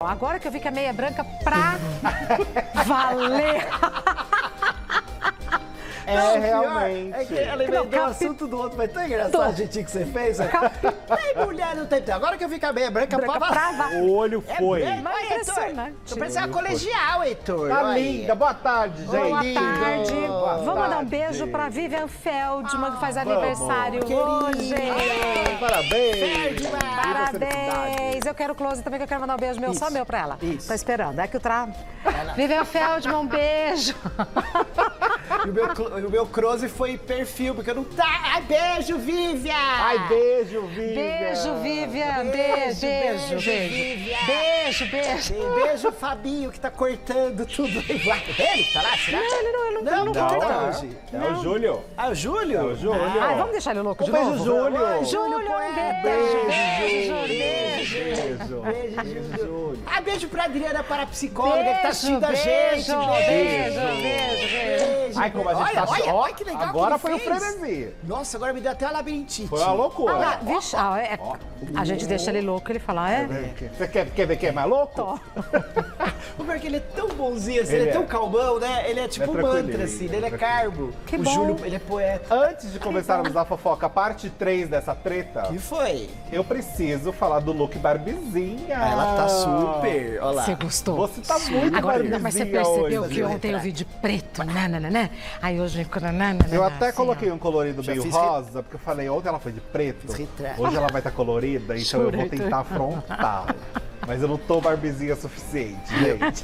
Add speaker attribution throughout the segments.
Speaker 1: Agora que eu vi que a meia é branca pra valer.
Speaker 2: Realmente.
Speaker 3: É que ela inventou o assunto do outro, mas tão engraçado a jeitinho que você fez. Ai, mulher, não tem tempo. Agora que eu vi que a meia é branca pra valer.
Speaker 2: O olho foi.
Speaker 1: Mas impressionante.
Speaker 3: Tô parecendo uma colegial, Heitor.
Speaker 2: Tá
Speaker 3: Olha.
Speaker 2: linda. Boa tarde, gente.
Speaker 1: Boa tarde.
Speaker 2: Boa
Speaker 1: Vamos mandar um
Speaker 2: tarde.
Speaker 1: beijo pra Vivian Feldman, que faz aniversário hoje.
Speaker 2: Parabéns.
Speaker 1: Parabéns. Eu quero close também, que eu quero mandar um beijo meu, só meu pra ela.
Speaker 3: Isso.
Speaker 1: Tô esperando. É que o Vivian Feldman, um beijo.
Speaker 3: E o meu close foi perfil, porque eu não tá. Ai, beijo, Vivian!
Speaker 2: Ai, beijo, Vivian.
Speaker 1: Beijo, Vivian.
Speaker 3: Beijo,
Speaker 1: Beijo,
Speaker 3: Vivian.
Speaker 1: beijo.
Speaker 3: Beijo, Fabinho, que tá cortando tudo. Ele que tá lá, será?
Speaker 1: Ele não
Speaker 3: Não,
Speaker 1: tá
Speaker 3: tá
Speaker 1: hoje.
Speaker 3: hoje.
Speaker 2: É o Júlio.
Speaker 3: Ah, o Júlio?
Speaker 2: É o Júlio.
Speaker 1: Ai, vamos deixar ele louco de
Speaker 2: Um beijo,
Speaker 1: novo?
Speaker 2: Júlio.
Speaker 1: Júlio, um beijo.
Speaker 2: Beijo.
Speaker 3: Beijo, Júlio. Ah, beijo pra Adriana Parapsicóloga, que tá assistindo a gente.
Speaker 1: Beijo.
Speaker 2: Ai, como a gente tá...
Speaker 3: Olha que legal.
Speaker 2: Agora
Speaker 3: que
Speaker 2: foi
Speaker 3: ele
Speaker 2: o
Speaker 3: fez.
Speaker 2: frenesi.
Speaker 3: Nossa, agora me deu até uma labirintite.
Speaker 2: Foi uma loucura.
Speaker 1: Vixe, a gente deixa ele louco, ele fala,
Speaker 2: Você quer ver quem é mais louco?
Speaker 1: Tô.
Speaker 3: O pior é que ele é tão bonzinho, assim,
Speaker 2: Ele
Speaker 3: ele é
Speaker 2: é.
Speaker 3: tão calmão, né? Ele é tipo
Speaker 2: Ele é
Speaker 3: um mantra,
Speaker 2: tranquilinho,
Speaker 3: assim,
Speaker 2: ele é
Speaker 3: ele é carbo.
Speaker 1: Que
Speaker 3: o
Speaker 1: bom.
Speaker 3: Júlio, ele é poeta.
Speaker 2: Antes de começarmos a fofoca, parte 3 dessa treta,
Speaker 3: Que foi?
Speaker 2: eu preciso falar do look Barbizinha.
Speaker 3: Ah, ela tá super, olha lá.
Speaker 1: Você gostou?
Speaker 2: Você tá muito
Speaker 1: Agora,
Speaker 2: Barbizinha
Speaker 1: mas você percebeu
Speaker 2: hoje.
Speaker 1: que ontem eu vi de preto, nananana. Aí hoje ficou nananana.
Speaker 2: Eu até
Speaker 1: assim,
Speaker 2: coloquei um colorido
Speaker 3: Já
Speaker 2: meio
Speaker 3: fiz
Speaker 2: rosa, porque eu falei, ontem ela foi de preto,
Speaker 3: Fiz retrato.
Speaker 2: hoje ela vai estar colorida, então eu
Speaker 1: Jura,
Speaker 2: vou
Speaker 1: Heitor?
Speaker 2: tentar afrontar. Mas eu não tô Barbizinha suficiente, gente.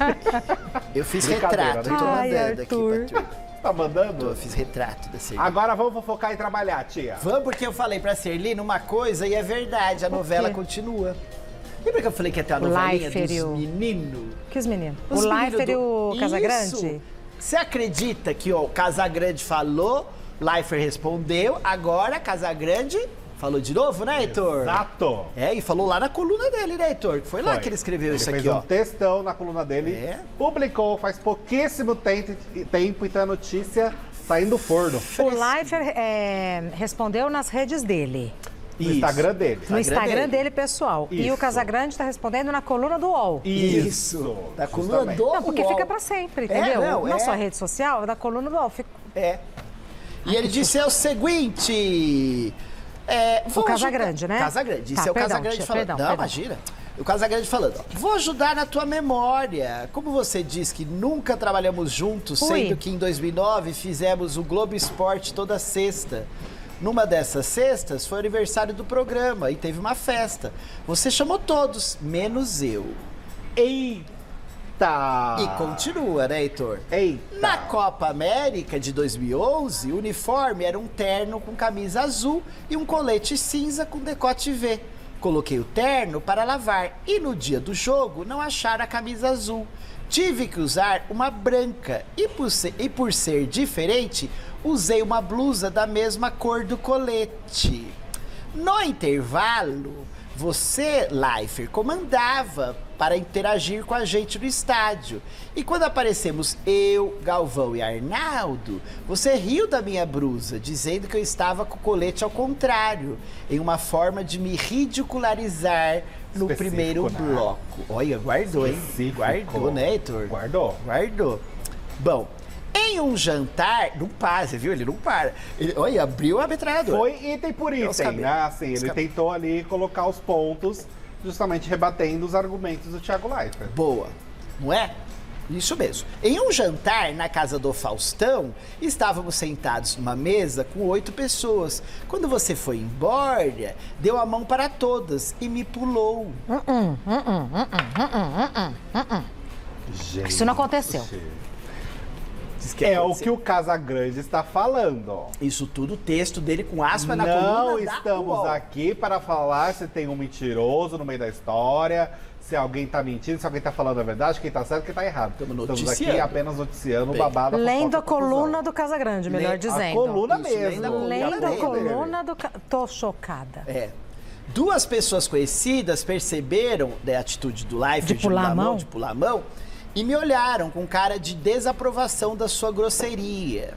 Speaker 3: Eu fiz
Speaker 2: Brincadeira,
Speaker 3: retrato,
Speaker 2: né?
Speaker 3: tô
Speaker 1: Ai,
Speaker 3: mandando
Speaker 1: Arthur.
Speaker 3: aqui pra tu.
Speaker 2: Você tá mandando?
Speaker 3: Eu fiz retrato da Serlina.
Speaker 2: Agora vamos fofocar e trabalhar, tia.
Speaker 3: Vamos, porque eu falei pra Serlina uma coisa e é verdade, a novela continua. Lembra que eu falei que ia ter a novelinha
Speaker 1: Leifert e
Speaker 3: dos
Speaker 1: o-
Speaker 3: meninos?
Speaker 1: Que os meninos?
Speaker 3: Os
Speaker 1: O
Speaker 3: meninos
Speaker 1: Leifert e o
Speaker 3: do-
Speaker 1: Casagrande?
Speaker 3: Isso. Você acredita que ó, o Casagrande falou, Leifert respondeu, agora Casagrande falou de novo, né, Heitor?
Speaker 2: Exato.
Speaker 3: É, e falou lá na coluna dele, né, Heitor? Que foi lá que ele escreveu isso
Speaker 2: Ele
Speaker 3: aqui,
Speaker 2: fez
Speaker 3: ó.
Speaker 2: um textão na coluna dele,
Speaker 3: É.
Speaker 2: publicou faz pouquíssimo tempo, então a notícia saindo do forno.
Speaker 1: O Leifert respondeu nas redes dele.
Speaker 2: No Instagram dele.
Speaker 1: No Instagram dele, pessoal. E o
Speaker 2: Isso.
Speaker 1: Casagrande está respondendo na coluna do UOL.
Speaker 3: Isso. Da coluna
Speaker 2: justamente.
Speaker 3: do
Speaker 1: Não, porque
Speaker 3: UOL.
Speaker 1: fica pra sempre, entendeu?
Speaker 3: não,
Speaker 1: Não
Speaker 3: é.
Speaker 1: só a rede social, da coluna do UOL. Fica...
Speaker 3: É. E ele disse o seguinte...
Speaker 1: O Casagrande, né?
Speaker 3: Casagrande. Disse
Speaker 1: Tá,
Speaker 3: é o
Speaker 1: perdão,
Speaker 3: Casagrande
Speaker 1: tia,
Speaker 3: falando.
Speaker 1: perdão,
Speaker 3: Não,
Speaker 1: perdão.
Speaker 3: imagina. O Casagrande falando, ó, vou ajudar na tua memória. Como você diz que nunca trabalhamos juntos,
Speaker 1: Ui.
Speaker 3: sendo que em 2009 fizemos o Globo Esporte toda sexta. Numa dessas sextas foi o aniversário do programa e teve uma festa. Você chamou todos, menos eu.
Speaker 2: Eita!
Speaker 3: E continua, né, Heitor?
Speaker 2: Eita!
Speaker 3: Na Copa América de 2011, o uniforme era um terno com camisa azul e um colete cinza com decote V. Coloquei o terno para lavar e no dia do jogo não acharam a camisa azul. Tive que usar uma branca e por ser diferente, usei uma blusa da mesma cor do colete. No intervalo, você, Leifert, comandava para interagir com a gente no estádio. E quando aparecemos eu, Galvão e Arnaldo, você riu da minha blusa, dizendo que eu estava com o colete ao contrário, em uma forma de me ridicularizar no
Speaker 2: Específico,
Speaker 3: primeiro
Speaker 2: né?
Speaker 3: bloco. Olha, guardou, hein?
Speaker 2: Específico.
Speaker 3: Guardou, né, Heitor?
Speaker 2: Guardou.
Speaker 3: Guardou. Bom, em um jantar, não para, você viu? Ele não para. Ele, olha, abriu a metralhadora.
Speaker 2: Foi item por
Speaker 3: Os
Speaker 2: item,
Speaker 3: cabelos.
Speaker 2: né? Assim,
Speaker 3: Os
Speaker 2: ele
Speaker 3: cabelos.
Speaker 2: tentou ali colocar os pontos, justamente rebatendo os argumentos do Thiago Leifert.
Speaker 3: Boa, não é? Isso mesmo. Em um jantar na casa do Faustão, estávamos sentados numa mesa com 8 pessoas. Quando você foi embora, deu a mão para todas e me pulou.
Speaker 2: Gente,
Speaker 1: Isso não aconteceu.
Speaker 3: Diz que
Speaker 2: É o
Speaker 3: aconteceu.
Speaker 2: que o Casagrande está falando.
Speaker 3: Isso tudo, o texto dele com aspa na
Speaker 2: Não
Speaker 3: coluna da
Speaker 2: estamos
Speaker 3: UOL.
Speaker 2: aqui para falar se tem um mentiroso no meio da história, se alguém tá mentindo, se alguém tá falando a verdade, quem tá certo, quem tá errado.
Speaker 3: Estamos
Speaker 2: Estamos aqui
Speaker 3: noticiando.
Speaker 2: apenas noticiando o
Speaker 3: Bem.
Speaker 2: babado.
Speaker 1: Lendo a
Speaker 2: fofoca,
Speaker 1: coluna
Speaker 2: confusão.
Speaker 1: do Casagrande, melhor
Speaker 3: Lê-
Speaker 1: dizendo.
Speaker 2: A coluna
Speaker 3: Isso,
Speaker 2: mesmo.
Speaker 3: lendo a coluna
Speaker 1: Lendo a
Speaker 3: dele.
Speaker 1: coluna do... Tô chocada.
Speaker 3: É. Duas pessoas conhecidas perceberam a atitude do Leifert
Speaker 1: De pular
Speaker 3: mudar
Speaker 1: a mão?
Speaker 3: de pular a mão, e me olharam com cara de desaprovação da sua grosseria.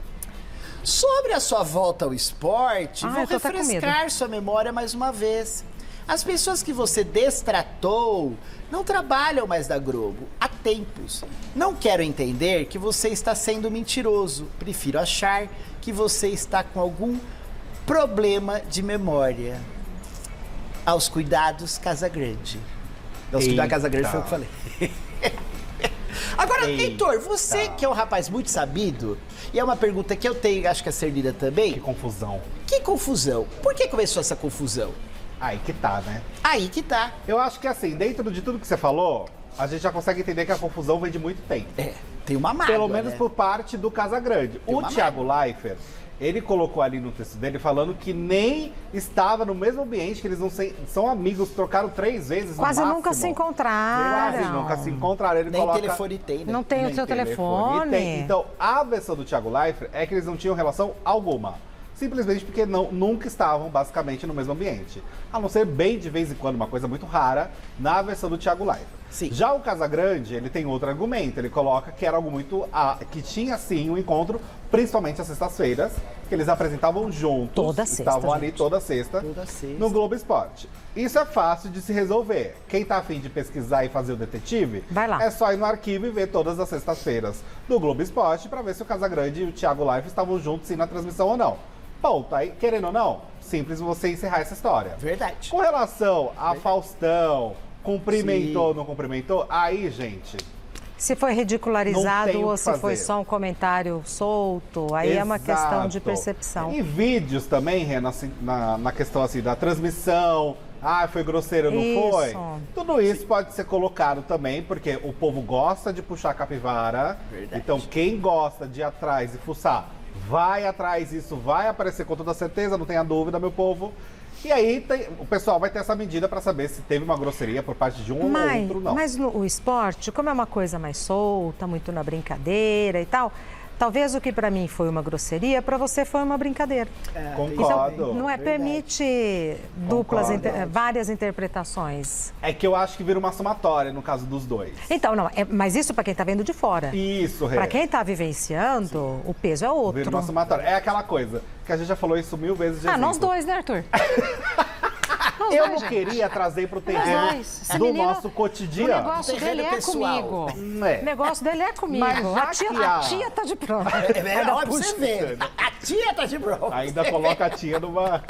Speaker 3: Sobre a sua volta ao esporte,
Speaker 1: Ah,
Speaker 3: vou
Speaker 1: eu tô até com medo.
Speaker 3: refrescar sua memória mais uma vez. As pessoas que você destratou não trabalham mais da Globo há tempos. Não quero entender que você está sendo mentiroso. Prefiro achar que você está com algum problema de memória. Aos cuidados, Casagrande. Aos cuidados, Casagrande foi o que eu falei. Agora, Heitor, você que é um rapaz muito sabido, e é uma pergunta que eu tenho, acho que a Cernida também.
Speaker 2: Que confusão.
Speaker 3: Que confusão? Por que começou essa confusão?
Speaker 2: Aí que tá, né?
Speaker 3: Aí que tá.
Speaker 2: Eu acho que assim, dentro de tudo que você falou, a gente já consegue entender que a confusão vem de muito tempo.
Speaker 3: É, tem uma mágoa,
Speaker 2: Pelo menos
Speaker 3: né?
Speaker 2: por parte do Casagrande.
Speaker 3: Tem
Speaker 2: O
Speaker 3: uma
Speaker 2: Thiago Leifert, ele colocou ali no texto dele falando que nem estava no mesmo ambiente, que eles não são amigos, trocaram 3 vezes
Speaker 1: Quase
Speaker 2: no máximo.
Speaker 1: nunca se encontraram.
Speaker 2: Quase nunca se encontraram. Ele
Speaker 3: Nem
Speaker 2: coloca...
Speaker 3: telefone tem, né?
Speaker 1: Não tem o
Speaker 2: Nem
Speaker 1: seu
Speaker 2: E
Speaker 1: telefone.
Speaker 2: tem. Então, a versão do Thiago Leifert é que eles não tinham relação alguma. Simplesmente porque nunca estavam, basicamente, no mesmo ambiente. A não ser bem de vez em quando, uma coisa muito rara, na versão do Thiago Leifert.
Speaker 3: Sim.
Speaker 2: Já o Casagrande, ele tem outro argumento. Ele coloca que era algo muito... que tinha, sim, um encontro, principalmente às sextas-feiras, que eles apresentavam juntos.
Speaker 1: Toda sexta,
Speaker 2: Estavam ali
Speaker 1: gente.
Speaker 2: toda sexta,
Speaker 3: Toda sexta.
Speaker 2: no Globo Esporte. Isso é fácil de se resolver. Quem tá afim de pesquisar e fazer o detetive,
Speaker 1: Vai lá.
Speaker 2: é só ir no arquivo e ver todas as sextas-feiras do Globo Esporte para ver se o Casagrande e o Thiago Leifert estavam juntos sim na transmissão ou não. Ponto. Aí, querendo ou não, simples você encerrar essa história.
Speaker 3: Verdade.
Speaker 2: Com relação a Faustão, cumprimentou ou
Speaker 3: Sim.
Speaker 2: não cumprimentou, aí, gente...
Speaker 1: Se foi
Speaker 2: Não
Speaker 1: ridicularizado
Speaker 2: tem o
Speaker 1: ou
Speaker 2: que
Speaker 1: se foi
Speaker 2: fazer.
Speaker 1: só um comentário solto, aí é uma questão de
Speaker 2: Exato.
Speaker 1: percepção.
Speaker 2: E vídeos também, Renan, assim, na questão assim da transmissão, foi grosseiro, não
Speaker 1: Isso.
Speaker 2: foi? Tudo isso pode ser colocado também, porque o povo gosta de puxar capivara.
Speaker 3: Verdade.
Speaker 2: Então quem gosta de ir atrás e fuçar, vai atrás, isso vai aparecer com toda certeza, não tenha dúvida, meu povo. E aí o pessoal vai ter essa medida para saber se teve uma grosseria por parte de um ou outro, não.
Speaker 1: Mas o esporte, como é uma coisa mais solta, muito na brincadeira e tal, talvez o que para mim foi uma grosseria, para você foi uma brincadeira.
Speaker 2: Concordo.
Speaker 1: Então, não é
Speaker 3: Verdade.
Speaker 1: permite duplas,
Speaker 2: Concordo.
Speaker 1: várias interpretações.
Speaker 2: É que eu acho que vira uma somatória no caso dos dois.
Speaker 1: Então, não, mas isso para quem tá vendo de fora.
Speaker 2: Isso, Rê.
Speaker 1: Para quem tá vivenciando, o peso é outro.
Speaker 2: Vira uma somatória. É aquela coisa que a gente já falou isso 1000 vezes de
Speaker 1: Ah, nós
Speaker 2: exemplo.
Speaker 1: dois, né, Arthur? Nós
Speaker 2: Eu
Speaker 1: dois,
Speaker 2: não
Speaker 1: gente.
Speaker 2: queria trazer pro
Speaker 1: Nós
Speaker 2: terreno
Speaker 1: dois. Esse
Speaker 2: do
Speaker 1: menino,
Speaker 2: nosso
Speaker 1: O
Speaker 2: cotidiano.
Speaker 1: negócio
Speaker 3: Terreno
Speaker 1: dele é
Speaker 3: pessoal.
Speaker 1: comigo.
Speaker 2: É.
Speaker 1: O negócio dele é comigo.
Speaker 2: Mas já que
Speaker 1: A tia tá de prova.
Speaker 3: Olha pra você ver. A tia tá de prova.
Speaker 2: Ainda coloca a tia numa...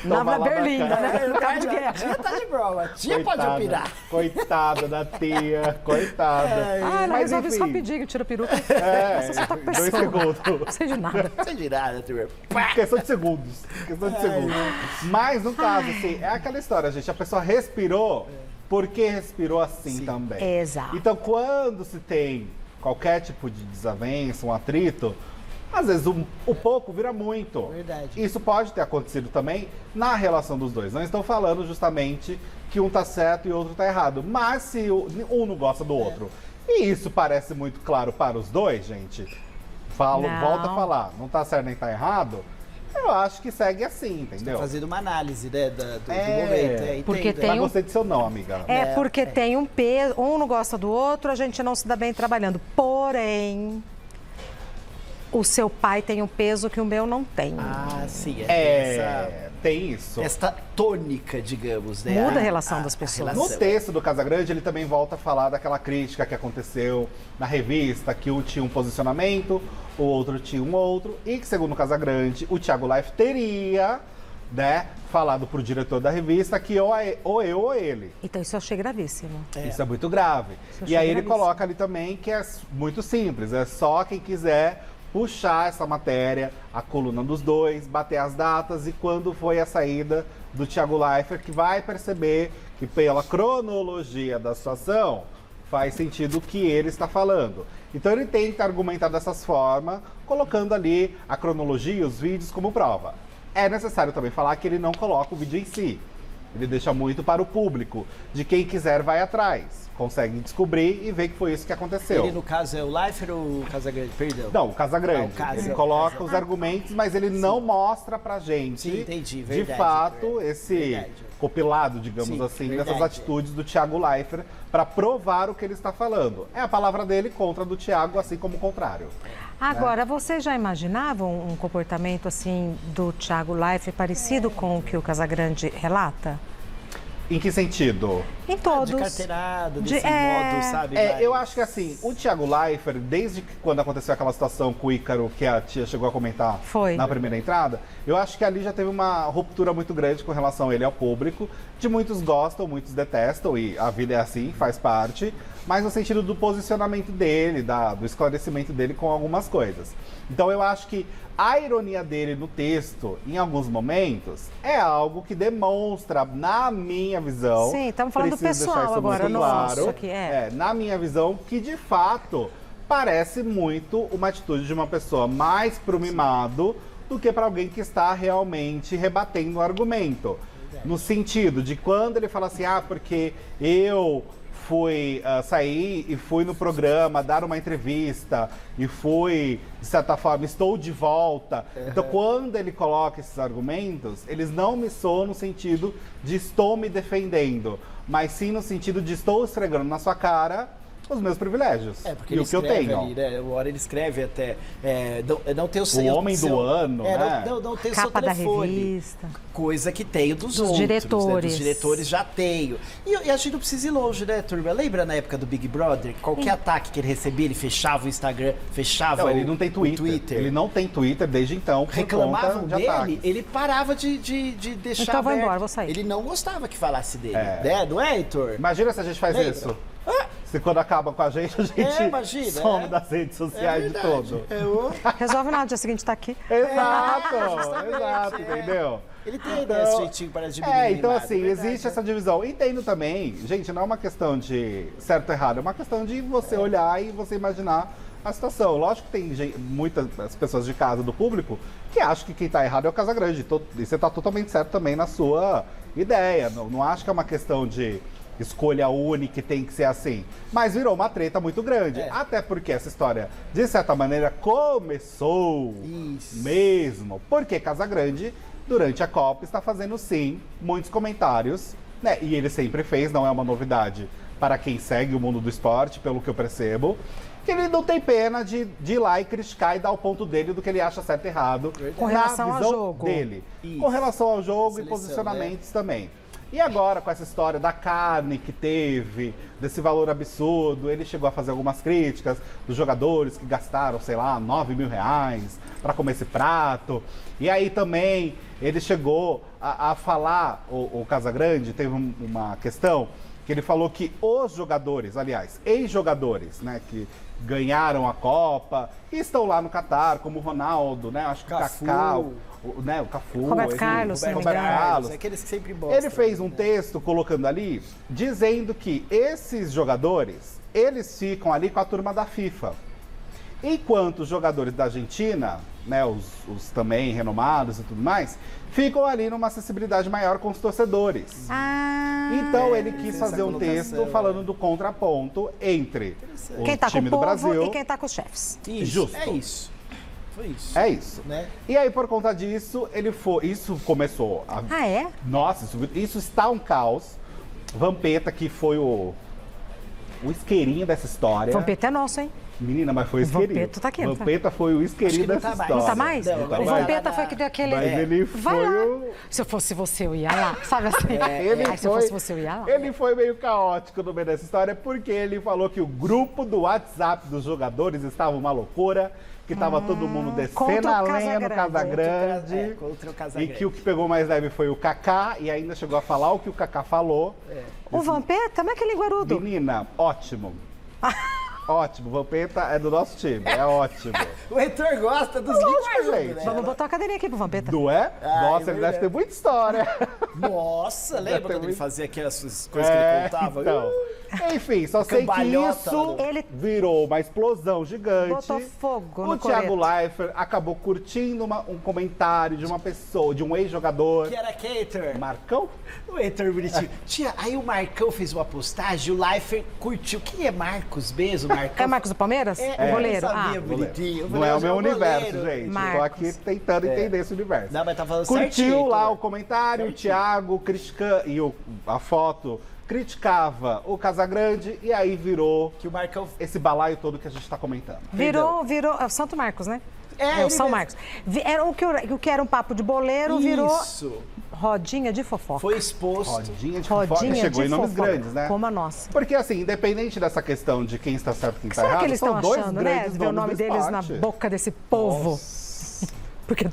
Speaker 1: Na
Speaker 2: toma lá
Speaker 1: Berlinda,
Speaker 2: cara.
Speaker 1: né? No cabo de
Speaker 3: A
Speaker 1: guerra.
Speaker 3: tia tá de prova. A tia pode
Speaker 2: Coitada,
Speaker 3: opinar.
Speaker 2: Coitada da tia, coitada.
Speaker 1: Ah, ela
Speaker 2: Mas
Speaker 1: resolve isso
Speaker 2: enfim.
Speaker 1: rapidinho, tira a peruca.
Speaker 2: É,
Speaker 1: Você tá com
Speaker 2: 2
Speaker 1: pessoa.
Speaker 2: segundos.
Speaker 1: Não sei de nada.
Speaker 3: Não sei de nada, turma. Pá!
Speaker 2: Questão de segundos. Questão de segundos. Mas no caso, assim, é aquela história, gente. A pessoa respirou porque respirou assim também.
Speaker 1: Exato.
Speaker 2: Então, quando se tem qualquer tipo de desavença, um atrito, às vezes o pouco vira muito.
Speaker 3: Verdade.
Speaker 2: Isso pode ter acontecido também na relação dos dois. Não estou falando justamente que um tá certo e o outro tá errado. Mas se um não gosta do outro, e isso parece muito claro para os dois, gente,
Speaker 1: Não.
Speaker 2: volta a falar, não tá certo nem tá errado, eu acho que segue assim, entendeu?
Speaker 3: Fazendo uma análise, né, do
Speaker 2: É.
Speaker 3: momento.
Speaker 1: Porque
Speaker 3: entendo.
Speaker 1: tem
Speaker 2: Mas
Speaker 1: um-
Speaker 2: gostei do seu não, amiga.
Speaker 1: É porque tem um peso, um não gosta do outro, a gente não se dá bem trabalhando. Porém, o seu pai tem um peso que o meu não tem.
Speaker 3: Ah, sim.
Speaker 2: Tem isso.
Speaker 3: Esta tônica, digamos, né?
Speaker 1: Muda a relação das pessoas.
Speaker 2: No
Speaker 3: relação.
Speaker 2: texto do Casagrande, ele também volta a falar daquela crítica que aconteceu na revista, que um tinha um posicionamento, o outro tinha um outro, e que, segundo o Casagrande, o Thiago Leifert teria, né, falado pro diretor da revista que ou eu ou ele.
Speaker 1: Então, isso eu achei gravíssimo.
Speaker 2: Isso é muito grave.
Speaker 1: eu
Speaker 2: E
Speaker 1: achei
Speaker 2: aí ele
Speaker 1: gravíssimo.
Speaker 2: coloca ali também que é muito simples, é só quem quiser puxar essa matéria, a coluna dos dois, bater as datas e quando foi a saída do Thiago Leifert, que vai perceber que pela cronologia da situação faz sentido o que ele está falando. Então ele tenta argumentar dessa forma, colocando ali a cronologia e os vídeos como prova. É necessário também falar que ele não coloca o vídeo em si. Ele deixa muito para o público. De quem quiser vai atrás. Consegue descobrir e ver que foi isso que aconteceu.
Speaker 3: Ele, no caso, é o Leifert ou o Casagrande? Perdão.
Speaker 2: Não, o Casagrande.
Speaker 3: Ah, o Casa-
Speaker 2: Ele coloca os argumentos, mas ele não mostra pra gente,
Speaker 3: Sim, entendi,
Speaker 2: de
Speaker 3: verdade,
Speaker 2: fato,
Speaker 3: verdade.
Speaker 2: esse
Speaker 3: Verdade.
Speaker 2: compilado, digamos
Speaker 3: Sim,
Speaker 2: assim,
Speaker 3: verdade.
Speaker 2: dessas atitudes do Thiago Leifert para provar o que ele está falando. É a palavra dele contra a do Thiago, assim como o contrário.
Speaker 1: Agora, vocês já imaginavam um comportamento assim do Thiago Leifert parecido com o que o Casagrande relata?
Speaker 2: Em que sentido?
Speaker 1: Em todos.
Speaker 3: De carteirada, desse
Speaker 1: De-
Speaker 3: modo, sabe?
Speaker 2: Eu
Speaker 3: mais-
Speaker 2: acho que assim, o Thiago Leifert, desde que quando aconteceu aquela situação com o Ícaro, que a tia chegou a comentar
Speaker 1: Foi.
Speaker 2: na primeira entrada, eu acho que ali já teve uma ruptura muito grande com relação a ele ao público. De muitos gostam, muitos detestam, e a vida é assim, faz parte. Mas no sentido do posicionamento dele, do esclarecimento dele com algumas coisas. Então eu acho que a ironia dele no texto, em alguns momentos, é algo que demonstra, na minha visão...
Speaker 1: Sim, estamos falando do
Speaker 2: preciso
Speaker 1: pessoal
Speaker 2: deixar isso
Speaker 1: agora,
Speaker 2: muito
Speaker 1: no
Speaker 2: claro,
Speaker 1: nosso aqui,
Speaker 2: na minha visão, que de fato parece muito uma atitude de uma pessoa mais pro mimado do que para alguém que está realmente rebatendo o argumento. No sentido de quando ele fala assim, porque eu fui sair e fui no programa dar uma entrevista e fui, de certa forma, estou de volta. Então, quando ele coloca esses argumentos, eles não me soam no sentido de estou me defendendo, mas sim no sentido de estou esfregando na sua cara os meus privilégios
Speaker 3: Porque
Speaker 2: e
Speaker 3: ele
Speaker 2: o que eu
Speaker 3: escreve
Speaker 2: tenho.
Speaker 3: ali, né? Uma hora ele escreve até. Não tem o
Speaker 2: O
Speaker 3: seu.
Speaker 2: homem do ano, né?
Speaker 3: Não tem o seu
Speaker 1: Capa da
Speaker 3: telefone.
Speaker 1: revista.
Speaker 3: Coisa que tenho dos
Speaker 1: Dos
Speaker 3: outros.
Speaker 1: diretores.
Speaker 3: Né? Dos diretores já tenho. E a gente não precisa ir longe, né, turma? Lembra na época do Big Brother? Qualquer ataque que ele recebia, ele fechava o Instagram, fechava
Speaker 2: Não,
Speaker 3: o
Speaker 2: ele não tem
Speaker 3: o
Speaker 2: Twitter. Ele não tem Twitter desde então, por
Speaker 3: Reclamavam
Speaker 2: conta de
Speaker 3: dele,
Speaker 2: ataques.
Speaker 3: ele parava de deixar
Speaker 1: Então vou
Speaker 3: aberto.
Speaker 1: embora, vou sair.
Speaker 3: Ele não gostava que falasse dele, né? Não é, Heitor?
Speaker 2: Imagina se a gente faz
Speaker 3: Lembra?
Speaker 2: isso. Se quando acaba com a gente
Speaker 3: imagina,
Speaker 2: some das redes sociais de todo.
Speaker 1: Resolve nada, dia seguinte tá aqui.
Speaker 2: Exato,
Speaker 3: justamente,
Speaker 2: exato, entendeu?
Speaker 3: Ele tem esse jeitinho para de menino
Speaker 2: então
Speaker 3: mimado,
Speaker 2: assim,
Speaker 3: verdade,
Speaker 2: existe
Speaker 3: né?
Speaker 2: essa divisão. Entendo também, gente, não é uma questão de certo ou errado, é uma questão de você olhar e você imaginar a situação. Lógico que tem muitas pessoas de casa, do público, que acham que quem tá errado é o Casagrande. E você tá totalmente certo também na sua ideia. Não acho que é uma questão de escolha única e tem que ser assim. Mas virou uma treta muito grande. Até porque essa história, de certa maneira, começou mesmo. Porque Casagrande, durante a Copa, está fazendo sim muitos comentários, né? E ele sempre fez, não é uma novidade para quem segue o mundo do esporte, pelo que eu percebo. Que ele não tem pena de ir lá e criticar e dar o ponto dele do que ele acha certo e errado.
Speaker 1: Com
Speaker 2: na
Speaker 1: relação ao
Speaker 2: visão
Speaker 1: jogo.
Speaker 2: dele.
Speaker 3: Isso.
Speaker 2: Com relação ao jogo
Speaker 3: Seleção,
Speaker 2: e posicionamentos também. E agora, com essa história da carne que teve, desse valor absurdo, ele chegou a fazer algumas críticas dos jogadores que gastaram, sei lá, 9 mil reais para comer esse prato. E aí também ele chegou a falar, o Casagrande, teve uma questão que ele falou que os jogadores, aliás, ex-jogadores, né, que ganharam a Copa e estão lá no Catar, como o Ronaldo, né, acho que o
Speaker 3: Cafu.
Speaker 2: Kaká, o Cafu,
Speaker 1: Roberto Carlos, se não me
Speaker 2: Roberto
Speaker 1: engano.
Speaker 2: Carlos.
Speaker 3: Aqueles que sempre mostram.
Speaker 2: Ele fez um texto colocando ali, dizendo que esses jogadores, eles ficam ali com a turma da FIFA. Enquanto os jogadores da Argentina, né, os também renomados e tudo mais, ficam ali numa acessibilidade maior com os torcedores. Então ele quis
Speaker 3: fez
Speaker 2: fazer
Speaker 3: essa
Speaker 2: um texto
Speaker 3: colocação.
Speaker 2: falando do contraponto entre o
Speaker 1: Quem tá com
Speaker 2: time
Speaker 1: o
Speaker 2: do
Speaker 1: povo
Speaker 2: Brasil.
Speaker 1: e quem tá com os chefes.
Speaker 3: Isso,
Speaker 2: Justo.
Speaker 3: é isso. Foi isso.
Speaker 2: É isso.
Speaker 3: Né?
Speaker 2: E aí, por conta disso, isso começou a...
Speaker 1: Ah, é?
Speaker 2: Nossa, isso está um caos. Vampeta, que foi o isqueirinho dessa história.
Speaker 1: Vampeta é nosso, hein?
Speaker 2: Menina, mas foi o isqueirinho.
Speaker 1: Vampeta tá aqui, não tá?
Speaker 2: Vampeta foi o isqueirinho
Speaker 3: Acho que não
Speaker 2: dessa
Speaker 3: tá mais.
Speaker 2: história.
Speaker 1: Não tá mais?
Speaker 3: Não,
Speaker 2: tá
Speaker 1: O
Speaker 2: mais.
Speaker 1: Vampeta foi que deu aquele...
Speaker 2: Mas ele
Speaker 1: Vai
Speaker 2: foi
Speaker 1: lá.
Speaker 2: o...
Speaker 1: Se eu fosse você, eu ia lá. Sabe assim?
Speaker 2: Ele
Speaker 1: Se eu fosse você, eu ia lá.
Speaker 2: Ele foi meio caótico no meio dessa história, porque ele falou que o grupo do WhatsApp dos jogadores estava uma loucura, que estava todo mundo descendo
Speaker 1: contra
Speaker 2: a
Speaker 1: o
Speaker 2: lenha no
Speaker 1: Casagrande.
Speaker 2: Casagrande.
Speaker 3: Contra o
Speaker 2: E
Speaker 3: Casagrande.
Speaker 2: que o que pegou mais leve foi o Kaká, e ainda chegou a falar o que o Kaká falou.
Speaker 1: O Vampeta, como é que ele é guarudo?
Speaker 2: Menina, ótimo. Ótimo, Vampeta é do nosso time, é ótimo.
Speaker 3: O Heitor gosta dos
Speaker 2: Lógico,
Speaker 3: linguarudos,
Speaker 2: gente.
Speaker 3: né?
Speaker 1: Vamos botar uma cadeirinha aqui pro Vampeta.
Speaker 2: Não é? Nossa, ele
Speaker 3: verdade.
Speaker 2: deve ter muita história.
Speaker 3: Nossa, lembra
Speaker 2: tem
Speaker 3: quando ele
Speaker 2: muito-
Speaker 3: fazia aquelas coisas que ele contava?
Speaker 2: Então. Enfim, só sei que
Speaker 3: Cambalhota
Speaker 2: isso
Speaker 3: lá
Speaker 1: Ele-
Speaker 2: virou uma explosão gigante.
Speaker 1: Botou fogo
Speaker 2: O
Speaker 1: no
Speaker 2: Thiago
Speaker 1: coreto.
Speaker 2: Leifert acabou curtindo um comentário de uma pessoa, de um ex-jogador.
Speaker 3: Que era que, Heitor?
Speaker 2: Marcão?
Speaker 3: O Heitor bonitinho. Tia, aí o Marcão fez uma postagem, o Leifert curtiu. Quem é Marcos mesmo, Marcão?
Speaker 1: É Marcos do Palmeiras? O goleiro.
Speaker 3: Eu sabia,
Speaker 1: Ah,
Speaker 3: bonitinho. Eu
Speaker 2: Não
Speaker 3: falei,
Speaker 2: é o
Speaker 3: hoje
Speaker 2: meu
Speaker 3: o
Speaker 2: universo,
Speaker 3: goleiro.
Speaker 2: gente. Eu tô
Speaker 1: Marcos.
Speaker 2: aqui tentando entender esse universo.
Speaker 3: Não, mas tá falando
Speaker 2: Curtiu
Speaker 3: certinho,
Speaker 2: lá
Speaker 3: Heitor.
Speaker 2: o comentário,
Speaker 3: Certinho.
Speaker 2: o Thiago criticando, e a foto criticava o Casagrande, e aí virou
Speaker 3: Que o Marcão...
Speaker 2: esse balaio todo que a gente tá comentando.
Speaker 1: virou é o Santo Marcos, né?
Speaker 3: É,
Speaker 1: o
Speaker 3: ele
Speaker 1: São
Speaker 3: mesmo.
Speaker 1: Marcos. Era o que era um papo de boleiro, virou
Speaker 3: Isso.
Speaker 1: rodinha de fofoca.
Speaker 3: Foi exposto.
Speaker 2: Rodinha de fofoca.
Speaker 1: Rodinha
Speaker 2: Chegou
Speaker 1: de
Speaker 2: em nomes
Speaker 1: fofoca,
Speaker 2: grandes, né?
Speaker 1: como a nossa.
Speaker 2: Porque, assim, independente dessa questão de quem está certo e quem está
Speaker 1: Será
Speaker 2: errado,
Speaker 1: que eles
Speaker 2: são
Speaker 1: estão
Speaker 2: dois
Speaker 1: achando, né?
Speaker 2: grandes
Speaker 1: Ver o
Speaker 2: nomes
Speaker 1: nome
Speaker 2: do
Speaker 1: deles na
Speaker 2: esporte.
Speaker 1: boca desse povo. Porque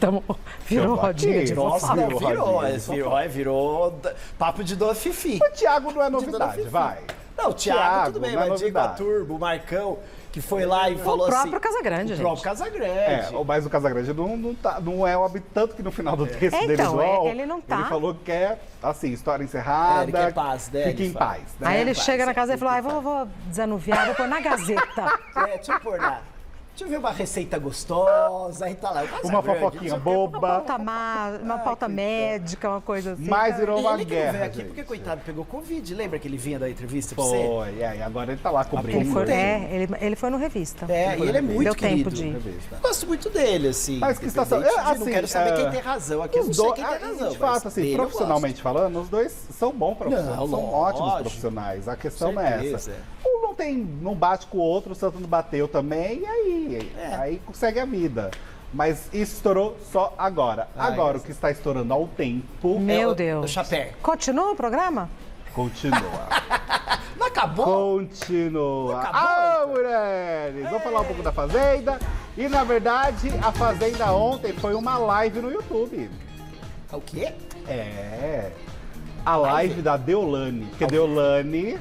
Speaker 1: virou
Speaker 2: Eu
Speaker 1: rodinha
Speaker 2: aqui.
Speaker 1: de
Speaker 3: Nossa,
Speaker 1: fofoca.
Speaker 3: não, virou papo de Dona Fifi.
Speaker 2: O Thiago não é
Speaker 3: Dona
Speaker 2: novidade,
Speaker 3: Fifi.
Speaker 2: vai.
Speaker 3: Não, o Thiago,
Speaker 2: Thiago,
Speaker 3: tudo bem,
Speaker 2: não é
Speaker 3: mas digo a
Speaker 2: novidade.
Speaker 3: turma, o Marcão, que foi lá e falou assim...
Speaker 1: O próprio Casagrande,
Speaker 3: O
Speaker 1: gente.
Speaker 3: próprio Casagrande.
Speaker 2: Mas o Casagrande não é o tanto que no final do texto dele
Speaker 1: Então,
Speaker 2: do UOL,
Speaker 1: ele não tá.
Speaker 2: Ele falou que quer, assim, história encerrada.
Speaker 3: Ele quer paz, né?
Speaker 2: Fique
Speaker 3: Ele
Speaker 2: em
Speaker 3: fala.
Speaker 2: paz, né?
Speaker 1: Aí ele
Speaker 3: Vai,
Speaker 1: chega na casa e
Speaker 3: sempre
Speaker 1: fala,
Speaker 3: faz.
Speaker 1: vou desanuviar, vou pôr na Gazeta.
Speaker 3: Deixa eu pôr lá. Deixa eu ver uma receita gostosa, aí tá lá. o
Speaker 2: Uma
Speaker 3: Casagrande,
Speaker 2: fofoquinha
Speaker 3: não sei o quê.
Speaker 2: boba.
Speaker 1: Uma pauta médica, uma coisa assim.
Speaker 2: Mas virou uma
Speaker 3: Ele que não veio
Speaker 2: guerra,
Speaker 3: aqui
Speaker 2: gente.
Speaker 3: porque, coitado, pegou Covid. Lembra que ele vinha da entrevista pra você?
Speaker 2: Foi, e agora ele tá lá cobrindo.
Speaker 1: Ele foi,
Speaker 3: Tem.
Speaker 1: ele foi no Revista.
Speaker 3: É, e ele é muito
Speaker 1: Deu
Speaker 3: querido.
Speaker 1: tempo de ir.
Speaker 3: Eu gosto muito dele, assim.
Speaker 2: Mas que situação-
Speaker 3: independente de-
Speaker 2: assim,
Speaker 3: não quero saber quem tem razão. Aqui eu não sei quem tem razão.
Speaker 2: De fato,
Speaker 3: mas
Speaker 2: assim,
Speaker 3: dele eu
Speaker 2: profissionalmente falando, os dois são bons profissionais,
Speaker 3: Não,
Speaker 2: são
Speaker 3: lógico.
Speaker 2: ótimos profissionais. A questão não é
Speaker 3: Certeza.
Speaker 2: essa. Um não bate com o outro, o Santos não bateu também, e aí?
Speaker 3: É.
Speaker 2: Aí consegue a vida. Mas isso estourou só agora. Agora, o que está estourando ao tempo,
Speaker 1: Meu
Speaker 3: O
Speaker 1: Deus.
Speaker 3: chapéu.
Speaker 1: Continua o programa?
Speaker 2: continua.
Speaker 3: Não acabou?
Speaker 2: Continua.
Speaker 3: Acabou,
Speaker 2: Ah,
Speaker 3: então.
Speaker 2: mulheres! Vamos falar um pouco da Fazenda. E, na verdade, a Fazenda ontem foi uma live no YouTube.
Speaker 3: O quê?
Speaker 2: É. A live da Deolane. Porque Deolane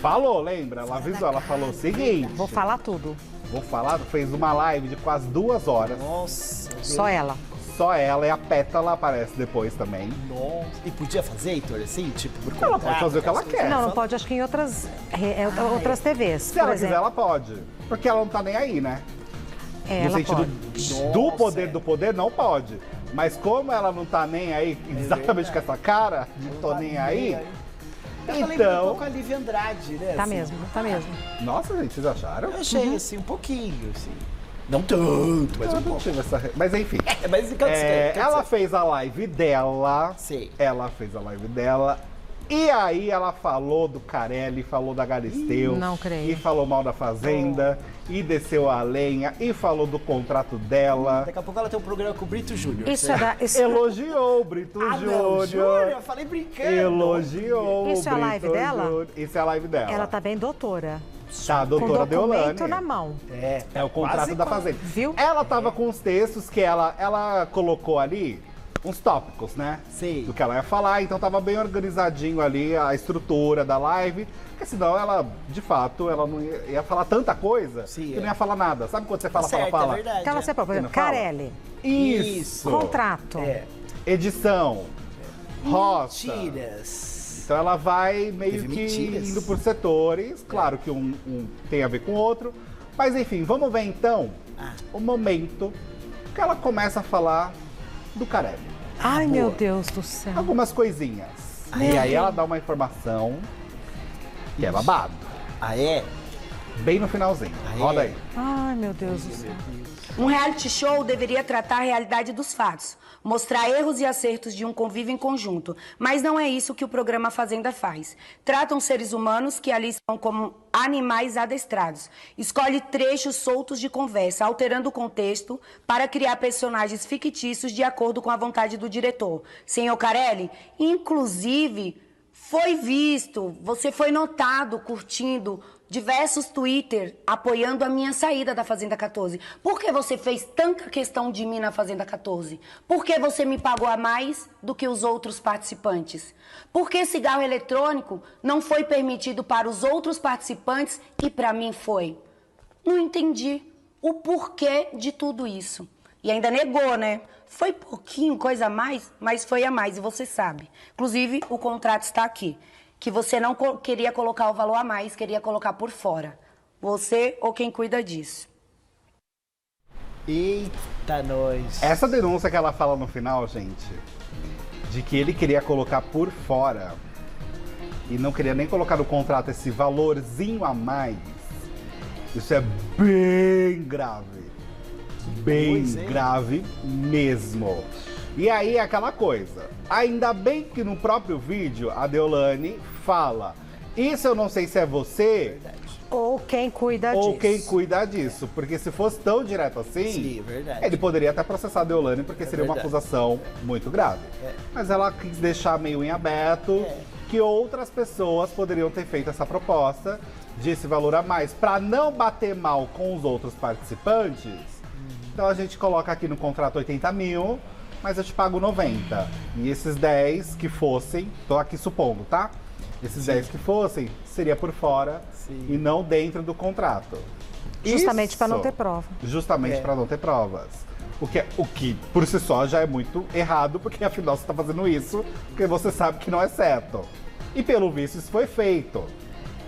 Speaker 2: falou, lembra? Ela avisou, ela falou o seguinte.
Speaker 1: Vou falar tudo.
Speaker 2: Vou falar, fez uma live de quase 2 horas.
Speaker 3: Nossa.
Speaker 1: Só ela.
Speaker 2: Só ela e a Pétala aparece depois também.
Speaker 3: Nossa. E podia fazer, Heitor, assim? Tipo, por
Speaker 2: Ela
Speaker 3: contrato,
Speaker 2: pode fazer o que ela
Speaker 3: essas
Speaker 2: quer.
Speaker 1: Não, não pode, acho que em outras TVs.
Speaker 2: Se
Speaker 1: por
Speaker 2: ela quiser,
Speaker 1: exemplo.
Speaker 2: ela pode. Porque ela não tá nem aí, né?
Speaker 1: É,
Speaker 2: No
Speaker 1: ela
Speaker 2: sentido
Speaker 1: pode.
Speaker 2: do
Speaker 3: Nossa,
Speaker 2: poder
Speaker 3: é.
Speaker 2: do poder, não pode. Mas como ela não tá nem aí, exatamente com essa cara, de tô nem aí,
Speaker 3: Ela lembra um
Speaker 2: então...
Speaker 3: pouco a Lívia Andrade, né?
Speaker 1: Tá
Speaker 3: assim.
Speaker 1: mesmo, tá mesmo.
Speaker 2: Nossa, gente, vocês acharam?
Speaker 3: Eu achei, assim, um pouquinho, assim. Não tanto, mas
Speaker 2: Eu
Speaker 3: um
Speaker 2: não
Speaker 3: pouco.
Speaker 2: tive essa... Mas enfim.
Speaker 3: Mas quanto
Speaker 2: Ela fez a live dela.
Speaker 3: Sei.
Speaker 2: Ela fez a live dela. E aí ela falou do Carelli, falou da Galisteu.
Speaker 1: Não creio.
Speaker 2: E falou mal da Fazenda. E desceu a lenha. E falou do contrato dela.
Speaker 3: Daqui a pouco ela tem um programa com o Brito Júnior.
Speaker 1: Isso é da. Isso,
Speaker 2: Elogiou o Brito
Speaker 3: Ah, não,
Speaker 2: Júnior.
Speaker 3: Júnior, eu falei brincando.
Speaker 2: Elogiou
Speaker 1: Isso
Speaker 2: o
Speaker 1: é a
Speaker 2: Brito
Speaker 1: live dela?
Speaker 2: Júnior. Isso é a live dela.
Speaker 1: ela tá bem doutora.
Speaker 2: Tá, a
Speaker 1: Com
Speaker 2: doutora
Speaker 1: documento
Speaker 2: Deolane.
Speaker 1: na mão.
Speaker 2: É o contrato da Fazenda.
Speaker 1: Viu?
Speaker 2: Ela tava com os textos que ela colocou ali, uns tópicos, né?
Speaker 3: Sei.
Speaker 2: Do que ela ia falar, então tava bem organizadinho ali a estrutura da live. Porque senão ela, de fato, ela não ia falar tanta coisa
Speaker 3: Sim,
Speaker 2: que
Speaker 3: é.
Speaker 2: não ia falar nada. Sabe quando você fala,
Speaker 3: Certo,
Speaker 2: fala?
Speaker 3: é verdade.
Speaker 1: Então ela separa, por
Speaker 2: Você
Speaker 1: exemplo,
Speaker 2: não fala?
Speaker 1: Carelli,
Speaker 2: Isso.
Speaker 1: contrato.
Speaker 3: É.
Speaker 2: Edição. Roça.
Speaker 3: Mentiras.
Speaker 2: Então ela vai meio
Speaker 3: Teve
Speaker 2: que
Speaker 3: mentiras.
Speaker 2: indo por setores. Claro que um tem a ver com o outro. Mas enfim, vamos ver então o momento que ela começa a falar do Carelli.
Speaker 1: Ai, meu Deus do céu.
Speaker 2: Algumas coisinhas. E aí ela dá uma informação que é babado.
Speaker 3: Ah, é?
Speaker 2: Bem no finalzinho. Roda aí.
Speaker 1: Ai, meu Deus do céu.
Speaker 4: Um reality show deveria tratar a realidade dos fatos, mostrar erros e acertos de um convívio em conjunto, mas não é isso que o programa Fazenda faz. Tratam seres humanos que ali estão como animais adestrados. Escolhe trechos soltos de conversa, alterando o contexto para criar personagens fictícios de acordo com a vontade do diretor. Senhor Carelli, inclusive, foi visto, você foi notado curtindo diversos Twitter apoiando a minha saída da Fazenda 14. Por que você fez tanta questão de mim na Fazenda 14? Por que você me pagou a mais do que os outros participantes? Por que cigarro eletrônico não foi permitido para os outros participantes e para mim foi? Não entendi o porquê de tudo isso. E ainda negou, né? Foi pouquinho, coisa a mais, mas foi a mais, e você sabe. Inclusive, o contrato está aqui. Que você não queria colocar o valor a mais, queria colocar por fora. Você ou quem cuida disso.
Speaker 3: Eita, nós.
Speaker 2: Essa denúncia que ela fala no final, gente, de que ele queria colocar por fora e não queria nem colocar no contrato esse valorzinho a mais, isso é bem grave. Bem
Speaker 3: coisa, hein?
Speaker 2: grave mesmo. E aí é aquela coisa. Ainda bem que no próprio vídeo a Deolane fala: isso eu não sei se é você,
Speaker 1: Ou quem cuida disso.
Speaker 2: Ou quem cuida disso. Porque se fosse tão direto assim,
Speaker 3: Sim, verdade.
Speaker 2: ele poderia até processar a Deolane, porque seria uma
Speaker 3: verdade.
Speaker 2: acusação muito grave. Mas ela quis deixar meio em aberto que outras pessoas poderiam ter feito essa proposta de esse valor a mais, para não bater mal com os outros participantes. Então a gente coloca aqui no contrato 80 mil, mas eu te pago 90. E esses 10 que fossem, tô aqui supondo, tá? Esses 10 que fossem, seria por fora e não dentro do contrato.
Speaker 1: Justamente para não
Speaker 2: Isso.
Speaker 1: ter prova.
Speaker 2: Justamente para não ter provas. O que, por si só, já é muito errado, porque afinal você está fazendo isso porque você sabe que não é certo. E pelo visto isso foi feito.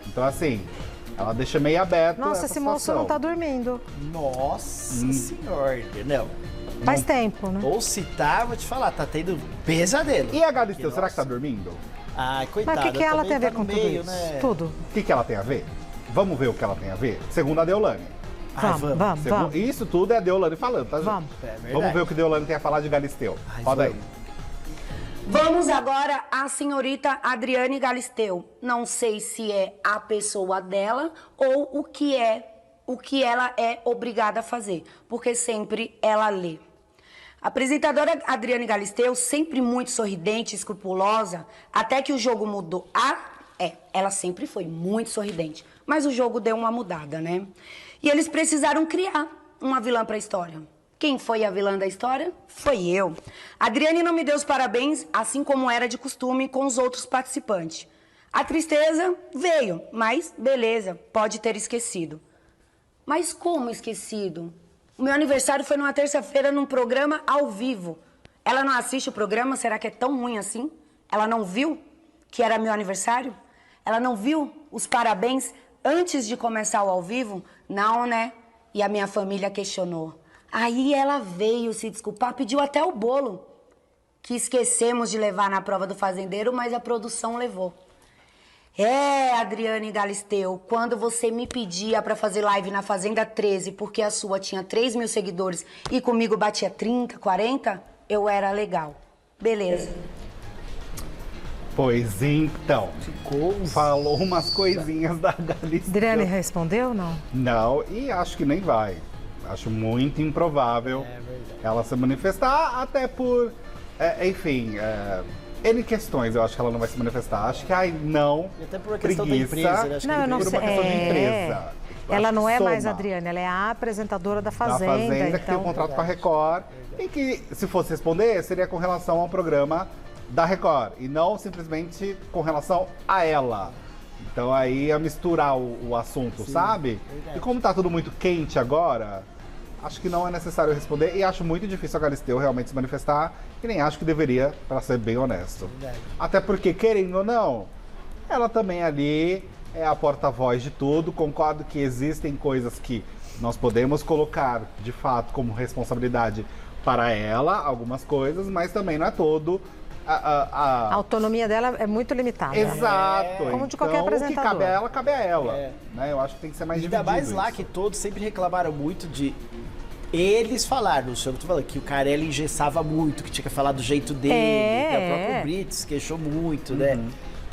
Speaker 2: Então assim, ela deixa meio aberto.
Speaker 1: Nossa,
Speaker 2: essa
Speaker 1: esse moço
Speaker 2: situação.
Speaker 1: não tá dormindo.
Speaker 3: Nossa senhora, não.
Speaker 1: Faz tempo, né?
Speaker 3: Ou se tá, vou te falar, tá tendo pesadelo.
Speaker 2: E a Galisteu,
Speaker 3: Que
Speaker 2: será que tá
Speaker 3: nossa.
Speaker 2: dormindo?
Speaker 3: Ai,
Speaker 1: Mas
Speaker 3: coitada.
Speaker 1: o que ela
Speaker 3: também
Speaker 1: tem a
Speaker 3: tá
Speaker 1: ver
Speaker 3: no
Speaker 1: com tudo
Speaker 3: meio,
Speaker 1: isso?
Speaker 3: né?
Speaker 1: Tudo.
Speaker 2: O que ela tem a ver? Vamos ver o que ela tem a ver? Segundo a Deolane.
Speaker 3: Ai,
Speaker 1: Vamos.
Speaker 2: Isso tudo é a Deolane falando, tá, gente?
Speaker 1: Vamos.
Speaker 3: É verdade.
Speaker 2: Vamos ver o que a Deolane tem a falar de Galisteu.
Speaker 3: Ai,
Speaker 2: Roda aí.
Speaker 3: vamos.
Speaker 4: Vamos agora à senhorita Adriane Galisteu. Não sei se é a pessoa dela ou o que ela é obrigada a fazer, porque sempre ela lê. A apresentadora Adriane Galisteu, sempre muito sorridente, escrupulosa, até que o jogo mudou. Ela sempre foi muito sorridente, mas o jogo deu uma mudada, né? E eles precisaram criar uma vilã para a história. Quem foi a vilã da história? Foi eu. A Adriane não me deu os parabéns, assim como era de costume com os outros participantes. A tristeza veio, mas beleza, pode ter esquecido. Mas como esquecido? O meu aniversário foi numa terça-feira num programa ao vivo. Ela não assiste o programa? Será que é tão ruim assim? Ela não viu que era meu aniversário? Ela não viu os parabéns antes de começar o ao vivo? Não, né? E a minha família questionou. Aí ela veio se desculpar, pediu até o bolo, que esquecemos de levar na prova do fazendeiro, mas a produção levou. Adriane Galisteu, quando você me pedia pra fazer live na Fazenda 13, porque a sua tinha 3 mil seguidores e comigo batia 30, 40, eu era legal. Beleza.
Speaker 2: Pois então. Falou umas coisinhas da Galisteu.
Speaker 1: Adriane respondeu ou não?
Speaker 2: Não, e acho que nem vai. Acho muito improvável ela se manifestar, até por, enfim, N questões eu acho que ela não vai se manifestar. Acho que, não,
Speaker 3: E até por uma questão da
Speaker 2: preguiça,
Speaker 3: empresa, né? Acho que
Speaker 1: Não, eu não
Speaker 2: por
Speaker 1: sei.
Speaker 2: uma questão de empresa. Eu
Speaker 1: Ela
Speaker 2: acho
Speaker 1: não
Speaker 2: que
Speaker 1: é mais a
Speaker 2: soma.
Speaker 1: Adriane, ela é a apresentadora da
Speaker 2: Da
Speaker 1: Fazenda.
Speaker 2: Fazenda, que tem um
Speaker 1: Então,
Speaker 2: contrato com a Record, e que, se fosse responder, seria com relação ao programa da Record, e não simplesmente com relação a ela. Então aí ia misturar o assunto, sabe?
Speaker 3: verdade.
Speaker 2: E como tá tudo muito quente agora, acho que não é necessário responder, e acho muito difícil a Galisteu realmente se manifestar, e nem acho que deveria, para ser bem honesto.
Speaker 3: Verdade.
Speaker 2: Até porque, querendo ou não, ela também ali é a porta-voz de tudo. Concordo que existem coisas que nós podemos colocar, de fato, como responsabilidade para ela, algumas coisas, mas também não é todo
Speaker 1: a autonomia dela é muito limitada.
Speaker 2: Exato.
Speaker 1: Como de qualquer
Speaker 2: Então, o que
Speaker 1: apresentador.
Speaker 2: cabe a ela, cabe a ela.
Speaker 3: É.
Speaker 2: Né? Eu acho que tem que ser mais
Speaker 3: Ainda
Speaker 2: dividido
Speaker 3: mais lá
Speaker 2: isso.
Speaker 3: que todos sempre reclamaram muito de... Eles falaram, no show que eu tô falando, que o Carelli engessava muito, que tinha que falar do jeito dele.
Speaker 1: É,
Speaker 3: né? O próprio
Speaker 1: é.
Speaker 3: Brito se queixou muito, né?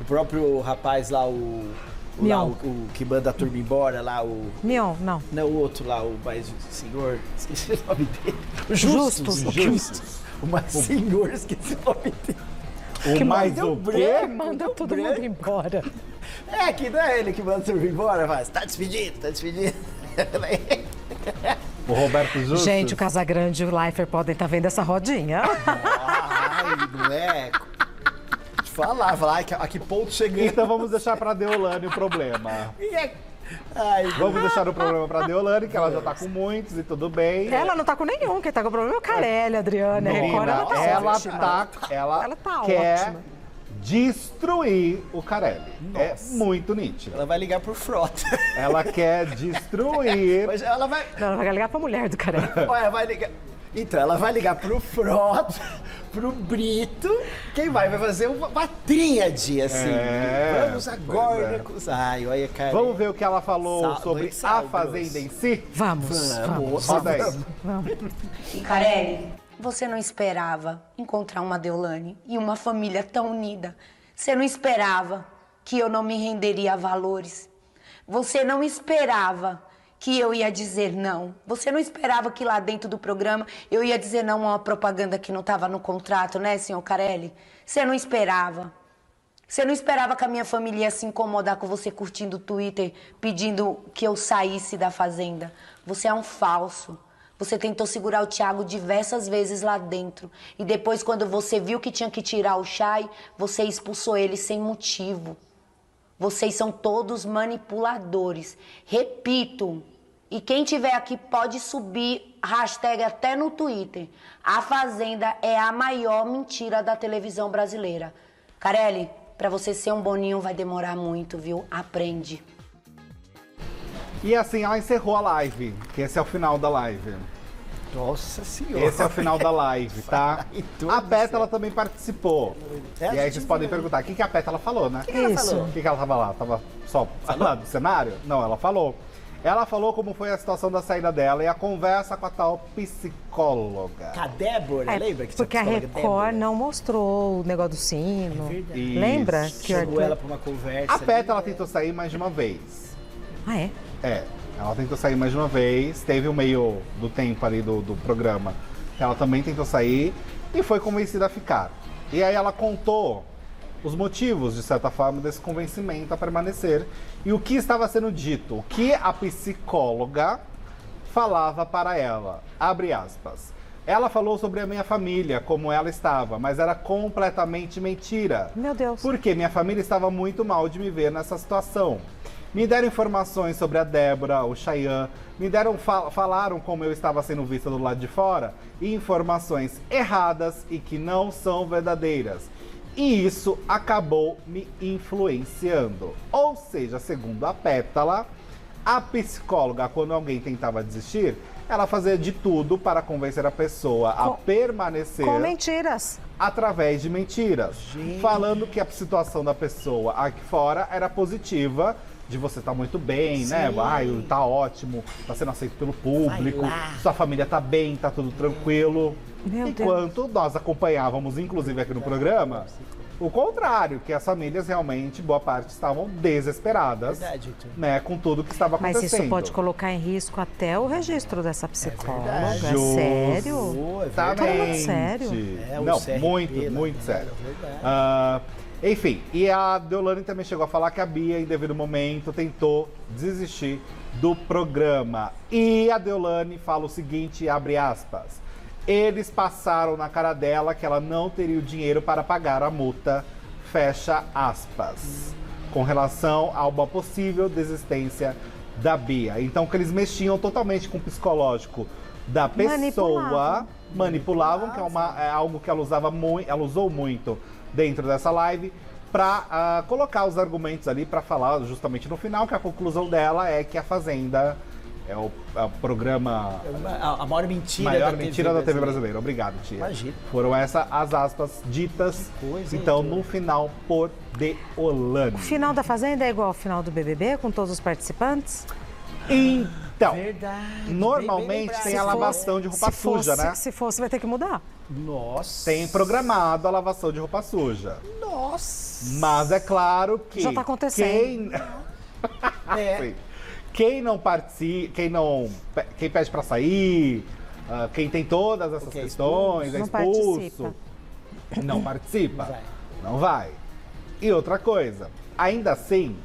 Speaker 3: O próprio rapaz lá, o
Speaker 1: Mion.
Speaker 3: que manda a turma embora lá, o...
Speaker 1: Mion, não.
Speaker 3: Não, o outro lá, o mais senhor, esqueci o nome dele. O
Speaker 1: Justus.
Speaker 3: Justus. O mais senhor, esqueci o nome dele.
Speaker 2: O mais
Speaker 3: deu
Speaker 2: o quê?
Speaker 3: branco.
Speaker 1: Manda
Speaker 3: deu
Speaker 1: todo
Speaker 3: branco.
Speaker 1: mundo embora.
Speaker 3: É, que não é ele que manda a turma embora, mas tá despedido, tá despedido.
Speaker 2: O Roberto Justus.
Speaker 1: Gente, o Casagrande e o Leifert podem estar vendo essa rodinha.
Speaker 3: Ai, não é? Falar a que ponto chegamos.
Speaker 2: Então vamos deixar pra Deolane o problema.
Speaker 3: Ai,
Speaker 2: Vamos deixar o problema pra Deolane, que ela já tá com muitos e tudo bem.
Speaker 1: Ela não tá com nenhum, quem tá com problema é o Carelli, a Adriana. A Record,
Speaker 2: Menina,
Speaker 1: ela tá ótima.
Speaker 2: ela
Speaker 1: tá
Speaker 2: quer
Speaker 1: ótima.
Speaker 2: destruir o Carelli. É muito nítido.
Speaker 3: ela vai ligar pro Frota.
Speaker 2: Ela quer destruir.
Speaker 3: Mas ela vai.
Speaker 1: Não, ela vai ligar pra mulher do Carelli.
Speaker 3: Olha, vai ligar. Então, ela vai ligar pro Frota, pro Brito. Quem vai? Vai fazer uma tríade, assim. Vamos
Speaker 2: pois
Speaker 3: agora.
Speaker 2: é.
Speaker 3: Ai, olha, cara.
Speaker 2: Vamos ver o que ela falou sobre
Speaker 3: muito
Speaker 2: a
Speaker 3: sal
Speaker 2: Fazenda em si?
Speaker 1: Vamos.
Speaker 2: Roda aí.
Speaker 4: E Carelli, você não esperava encontrar uma Deolane e uma família tão unida. Você não esperava que eu não me renderia a valores. Você não esperava que eu ia dizer não. Você não esperava que lá dentro do programa eu ia dizer não a uma propaganda que não estava no contrato, né, senhor Carelli? Você não esperava. Você não esperava que a minha família ia se incomodar com você curtindo o Twitter, pedindo que eu saísse da Fazenda. Você é um falso. Você tentou segurar o Thiago diversas vezes lá dentro. E depois, quando você viu que tinha que tirar o Chay, você expulsou ele sem motivo. Vocês são todos manipuladores. Repito, e quem tiver aqui pode subir hashtag até no Twitter. A Fazenda é a maior mentira da televisão brasileira. Carelli, pra você ser um boninho vai demorar muito, viu? Aprende.
Speaker 2: E assim, ela encerrou a live, que esse é o final da live.
Speaker 3: Nossa senhora.
Speaker 2: Esse é o final da live, tá? A Pétala também participou.
Speaker 3: É,
Speaker 2: E aí vocês podem perguntar, o que a Pétala falou, né?
Speaker 1: Isso.
Speaker 2: O que ela tava lá? Tava só lá do cenário? Não, ela falou. Ela falou como foi a situação da saída dela e a conversa com a tal psicóloga.
Speaker 3: A Débora, lembra que tinha
Speaker 1: Porque a
Speaker 3: psicóloga
Speaker 1: Record
Speaker 3: Débora?
Speaker 1: não mostrou o negócio do sino.
Speaker 2: Isso.
Speaker 1: Lembra? Que o
Speaker 3: Chamou
Speaker 1: Arthur-
Speaker 3: ela pra uma conversa.
Speaker 2: A Pétala
Speaker 3: ali,
Speaker 2: tentou sair mais de uma vez.
Speaker 1: Ah, é?
Speaker 2: É, ela tentou sair mais de uma vez. Teve o meio do tempo ali do programa. Ela também tentou sair e foi convencida a ficar. E aí ela contou os motivos, de certa forma, desse convencimento a permanecer e o que estava sendo dito, o que a psicóloga falava para ela. Abre aspas. Ela falou sobre a minha família, como ela estava, mas era completamente mentira.
Speaker 1: Meu Deus.
Speaker 2: Porque minha família estava muito mal de me ver nessa situação. Me deram informações sobre a Débora, o Chayanne, falaram como eu estava sendo vista do lado de fora, e informações erradas e que não são verdadeiras. E isso acabou me influenciando. Ou seja, segundo a Pétala, a psicóloga, quando alguém tentava desistir, ela fazia de tudo para convencer a pessoa a permanecer
Speaker 1: Com mentiras.
Speaker 2: através de mentiras. Falando que a situação da pessoa aqui fora era positiva, de você estar muito bem, né? Ai, tá ótimo, tá sendo aceito pelo público,
Speaker 3: Vai lá.
Speaker 2: sua família tá bem, tá tudo tranquilo.
Speaker 1: Meu
Speaker 2: Enquanto nós acompanhávamos, inclusive aqui no programa, o contrário, que as famílias realmente, boa parte, estavam desesperadas,
Speaker 3: Verdade, Arthur.
Speaker 2: né, com tudo que estava
Speaker 1: Mas
Speaker 2: acontecendo.
Speaker 1: isso pode colocar em risco até o registro dessa psicóloga.
Speaker 3: verdade.
Speaker 1: Sério?
Speaker 3: Pô, é verdade.
Speaker 2: Exatamente.
Speaker 1: Sério?
Speaker 3: É, o
Speaker 2: Não,
Speaker 3: CRP
Speaker 2: muito,
Speaker 3: lá,
Speaker 2: muito
Speaker 3: né?
Speaker 2: sério.
Speaker 3: É verdade.
Speaker 2: Enfim, e a Deolane também chegou a falar que a Bia, em devido momento, tentou desistir do programa. E a Deolane fala o seguinte, abre aspas, eles passaram na cara dela que ela não teria o dinheiro para pagar a multa, fecha aspas, com relação a uma possível desistência da Bia. Então, que eles mexiam totalmente com o psicológico da pessoa, manipulavam, que é algo que ela usou muito dentro dessa live, para colocar os argumentos ali, para falar justamente no final que a conclusão dela é que a Fazenda é o programa
Speaker 3: A maior mentira
Speaker 2: maior
Speaker 3: da
Speaker 2: mentira da TV brasileira. Obrigado, tia.
Speaker 3: Imagina.
Speaker 2: Foram essas as aspas ditas,
Speaker 3: coisa, hein,
Speaker 2: então,
Speaker 3: Arthur?
Speaker 2: no final, por Deolane.
Speaker 1: O final da Fazenda é igual ao final do BBB, com todos os participantes?
Speaker 2: Então,
Speaker 3: Verdade.
Speaker 2: normalmente
Speaker 3: bem
Speaker 2: tem a
Speaker 3: lembrado.
Speaker 2: lavação de roupa suja, né?
Speaker 1: Se fosse, vai ter que mudar.
Speaker 3: Nossa.
Speaker 2: Tem programado a lavação de roupa suja.
Speaker 3: Nossa.
Speaker 2: Mas é claro que
Speaker 1: Já tá acontecendo.
Speaker 3: É.
Speaker 2: Sim. Quem não participa, quem pede pra sair, quem tem todas essas
Speaker 3: Porque é
Speaker 2: questões, é
Speaker 1: Não
Speaker 2: expulso, não participa,
Speaker 3: Não vai.
Speaker 2: não vai. E outra coisa, ainda assim,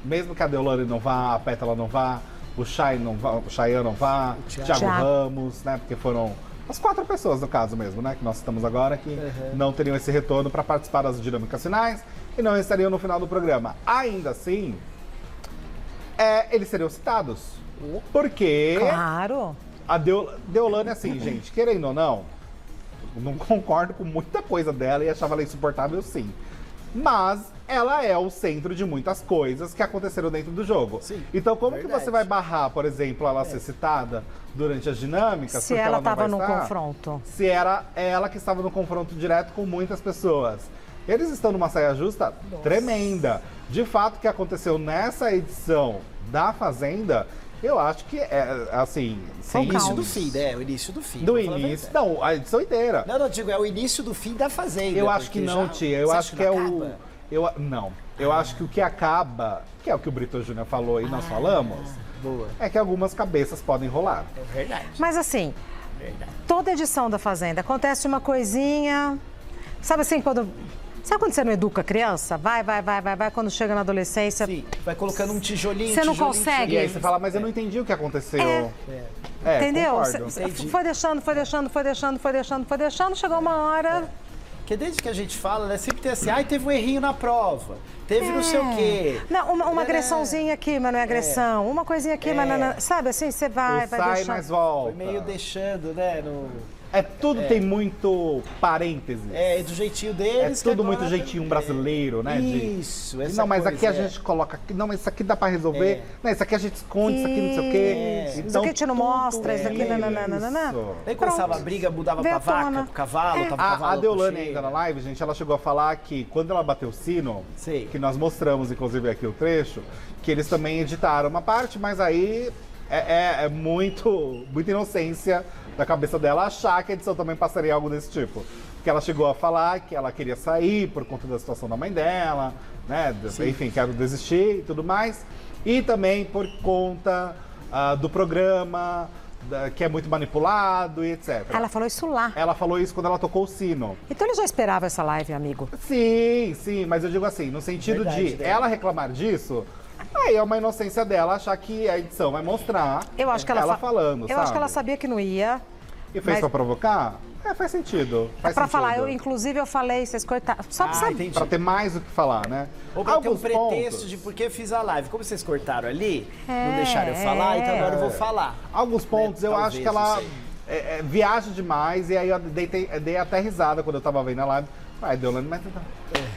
Speaker 2: mesmo que a Deolane não vá, a Pétala não vá, o Chayanne não vá, o Thiago
Speaker 1: Thiago.
Speaker 2: Ramos, né, porque foram as 4 pessoas no caso mesmo, né, que nós estamos agora, que não teriam esse retorno para participar das dinâmicas finais e não estariam no final do programa. Ainda assim, eles seriam citados. Porque
Speaker 1: Claro.
Speaker 2: a Deolane, assim, gente, querendo ou não concordo com muita coisa dela e achava ela insuportável, sim. Mas ela é o centro de muitas coisas que aconteceram dentro do jogo.
Speaker 3: Sim,
Speaker 2: então, como
Speaker 3: verdade.
Speaker 2: que você vai barrar, por exemplo, ela ser citada durante as dinâmicas?
Speaker 1: Se
Speaker 2: porque
Speaker 1: ela
Speaker 2: não vai
Speaker 1: estava no
Speaker 2: estar?
Speaker 1: confronto.
Speaker 2: Se era ela que estava no confronto direto com muitas pessoas. Eles estão numa saia justa tremenda. De fato, o que aconteceu nessa edição da Fazenda, eu acho que é, assim...
Speaker 1: Foi um
Speaker 3: O início
Speaker 1: caos.
Speaker 3: do fim, né? O início do fim.
Speaker 2: Do
Speaker 3: vou falar a
Speaker 2: início...
Speaker 3: verdade.
Speaker 2: Não, a edição inteira.
Speaker 3: Não, digo, é o início do fim da Fazenda.
Speaker 2: Eu acho que
Speaker 3: porque
Speaker 2: não,
Speaker 3: já-
Speaker 2: tia. Eu
Speaker 3: você
Speaker 2: acho
Speaker 3: acha
Speaker 2: que é
Speaker 3: não
Speaker 2: o...
Speaker 3: acaba?
Speaker 2: Não. Eu acho que o que acaba, que é o que o Brito Júnior falou e nós falamos,
Speaker 3: Boa.
Speaker 2: é que algumas cabeças podem rolar.
Speaker 3: É verdade.
Speaker 1: Mas assim,
Speaker 3: Verdade.
Speaker 1: toda edição da Fazenda acontece uma coisinha. Sabe assim, quando. Sabe quando você não educa a criança? Vai, quando chega na adolescência.
Speaker 3: Sim, vai colocando um tijolinho,
Speaker 1: Você não
Speaker 3: tijolinho,
Speaker 1: consegue?
Speaker 2: E aí você fala, mas eu não entendi o que aconteceu.
Speaker 1: Entendeu?
Speaker 2: Concordo.
Speaker 1: Foi deixando, chegou uma hora.
Speaker 3: Porque desde que a gente fala, né, sempre tem assim, ai, teve um errinho na prova, teve não sei o quê.
Speaker 1: Não, uma agressãozinha aqui, mas não é agressão. Uma coisinha aqui, mas não. Sabe assim, você vai
Speaker 2: sai,
Speaker 1: deixando.
Speaker 2: mas volta.
Speaker 3: Foi meio deixando, né,
Speaker 2: Tudo tem muito parênteses.
Speaker 3: É, do jeitinho
Speaker 2: É
Speaker 3: deles. que
Speaker 2: tudo
Speaker 3: agora-
Speaker 2: muito jeitinho brasileiro, né?
Speaker 3: Isso, essa
Speaker 2: Não, mas
Speaker 3: coisa,
Speaker 2: aqui a gente coloca. Não, mas isso aqui dá pra resolver. Não, isso aqui a gente esconde, isso aqui não sei o quê.
Speaker 1: Isso aqui a gente não
Speaker 2: tudo
Speaker 1: mostra, isso aqui nananana.
Speaker 2: isso.
Speaker 3: Aí começava a briga, mudava pra vaca, pro cavalo, tava o cavalo.
Speaker 2: A Deolane
Speaker 3: puxei.
Speaker 2: ainda na live, gente, ela chegou a falar que quando ela bateu o sino,
Speaker 3: Sei.
Speaker 2: que nós mostramos, inclusive, aqui o trecho, que eles também editaram uma parte, mas aí é muita inocência da cabeça dela achar que a edição também passaria algo desse tipo. Porque ela chegou a falar que ela queria sair por conta da situação da mãe dela, né? Enfim, quero desistir e tudo mais. E também por conta do programa, que é muito manipulado e etc.
Speaker 1: Ela falou isso lá.
Speaker 2: Ela falou isso quando ela tocou o sino.
Speaker 1: Então ele já esperava essa live, amigo.
Speaker 2: Sim, mas eu digo assim, no sentido
Speaker 3: Verdade,
Speaker 2: de
Speaker 3: né?
Speaker 2: ela reclamar disso, aí é uma inocência dela achar que a edição vai mostrar
Speaker 1: Eu acho que ela
Speaker 2: falando,
Speaker 1: Eu acho que ela sabia que não ia.
Speaker 2: E fez
Speaker 1: mas-
Speaker 2: pra provocar? Faz sentido. Faz
Speaker 1: Pra
Speaker 2: sentido.
Speaker 1: falar, inclusive eu falei, vocês cortaram. Só pra saber.
Speaker 3: entendi.
Speaker 2: Pra ter mais o que falar, né?
Speaker 3: Ou pra ter um
Speaker 2: Alguns
Speaker 3: pretexto
Speaker 2: pontos,
Speaker 3: de por que fiz a live. Como vocês cortaram ali, não deixaram eu falar, então agora eu vou falar.
Speaker 2: Alguns pontos eu
Speaker 3: Talvez,
Speaker 2: acho que ela
Speaker 3: não sei.
Speaker 2: viaja demais e aí eu dei até risada quando eu tava vendo a live. Ai, Deolane, mas...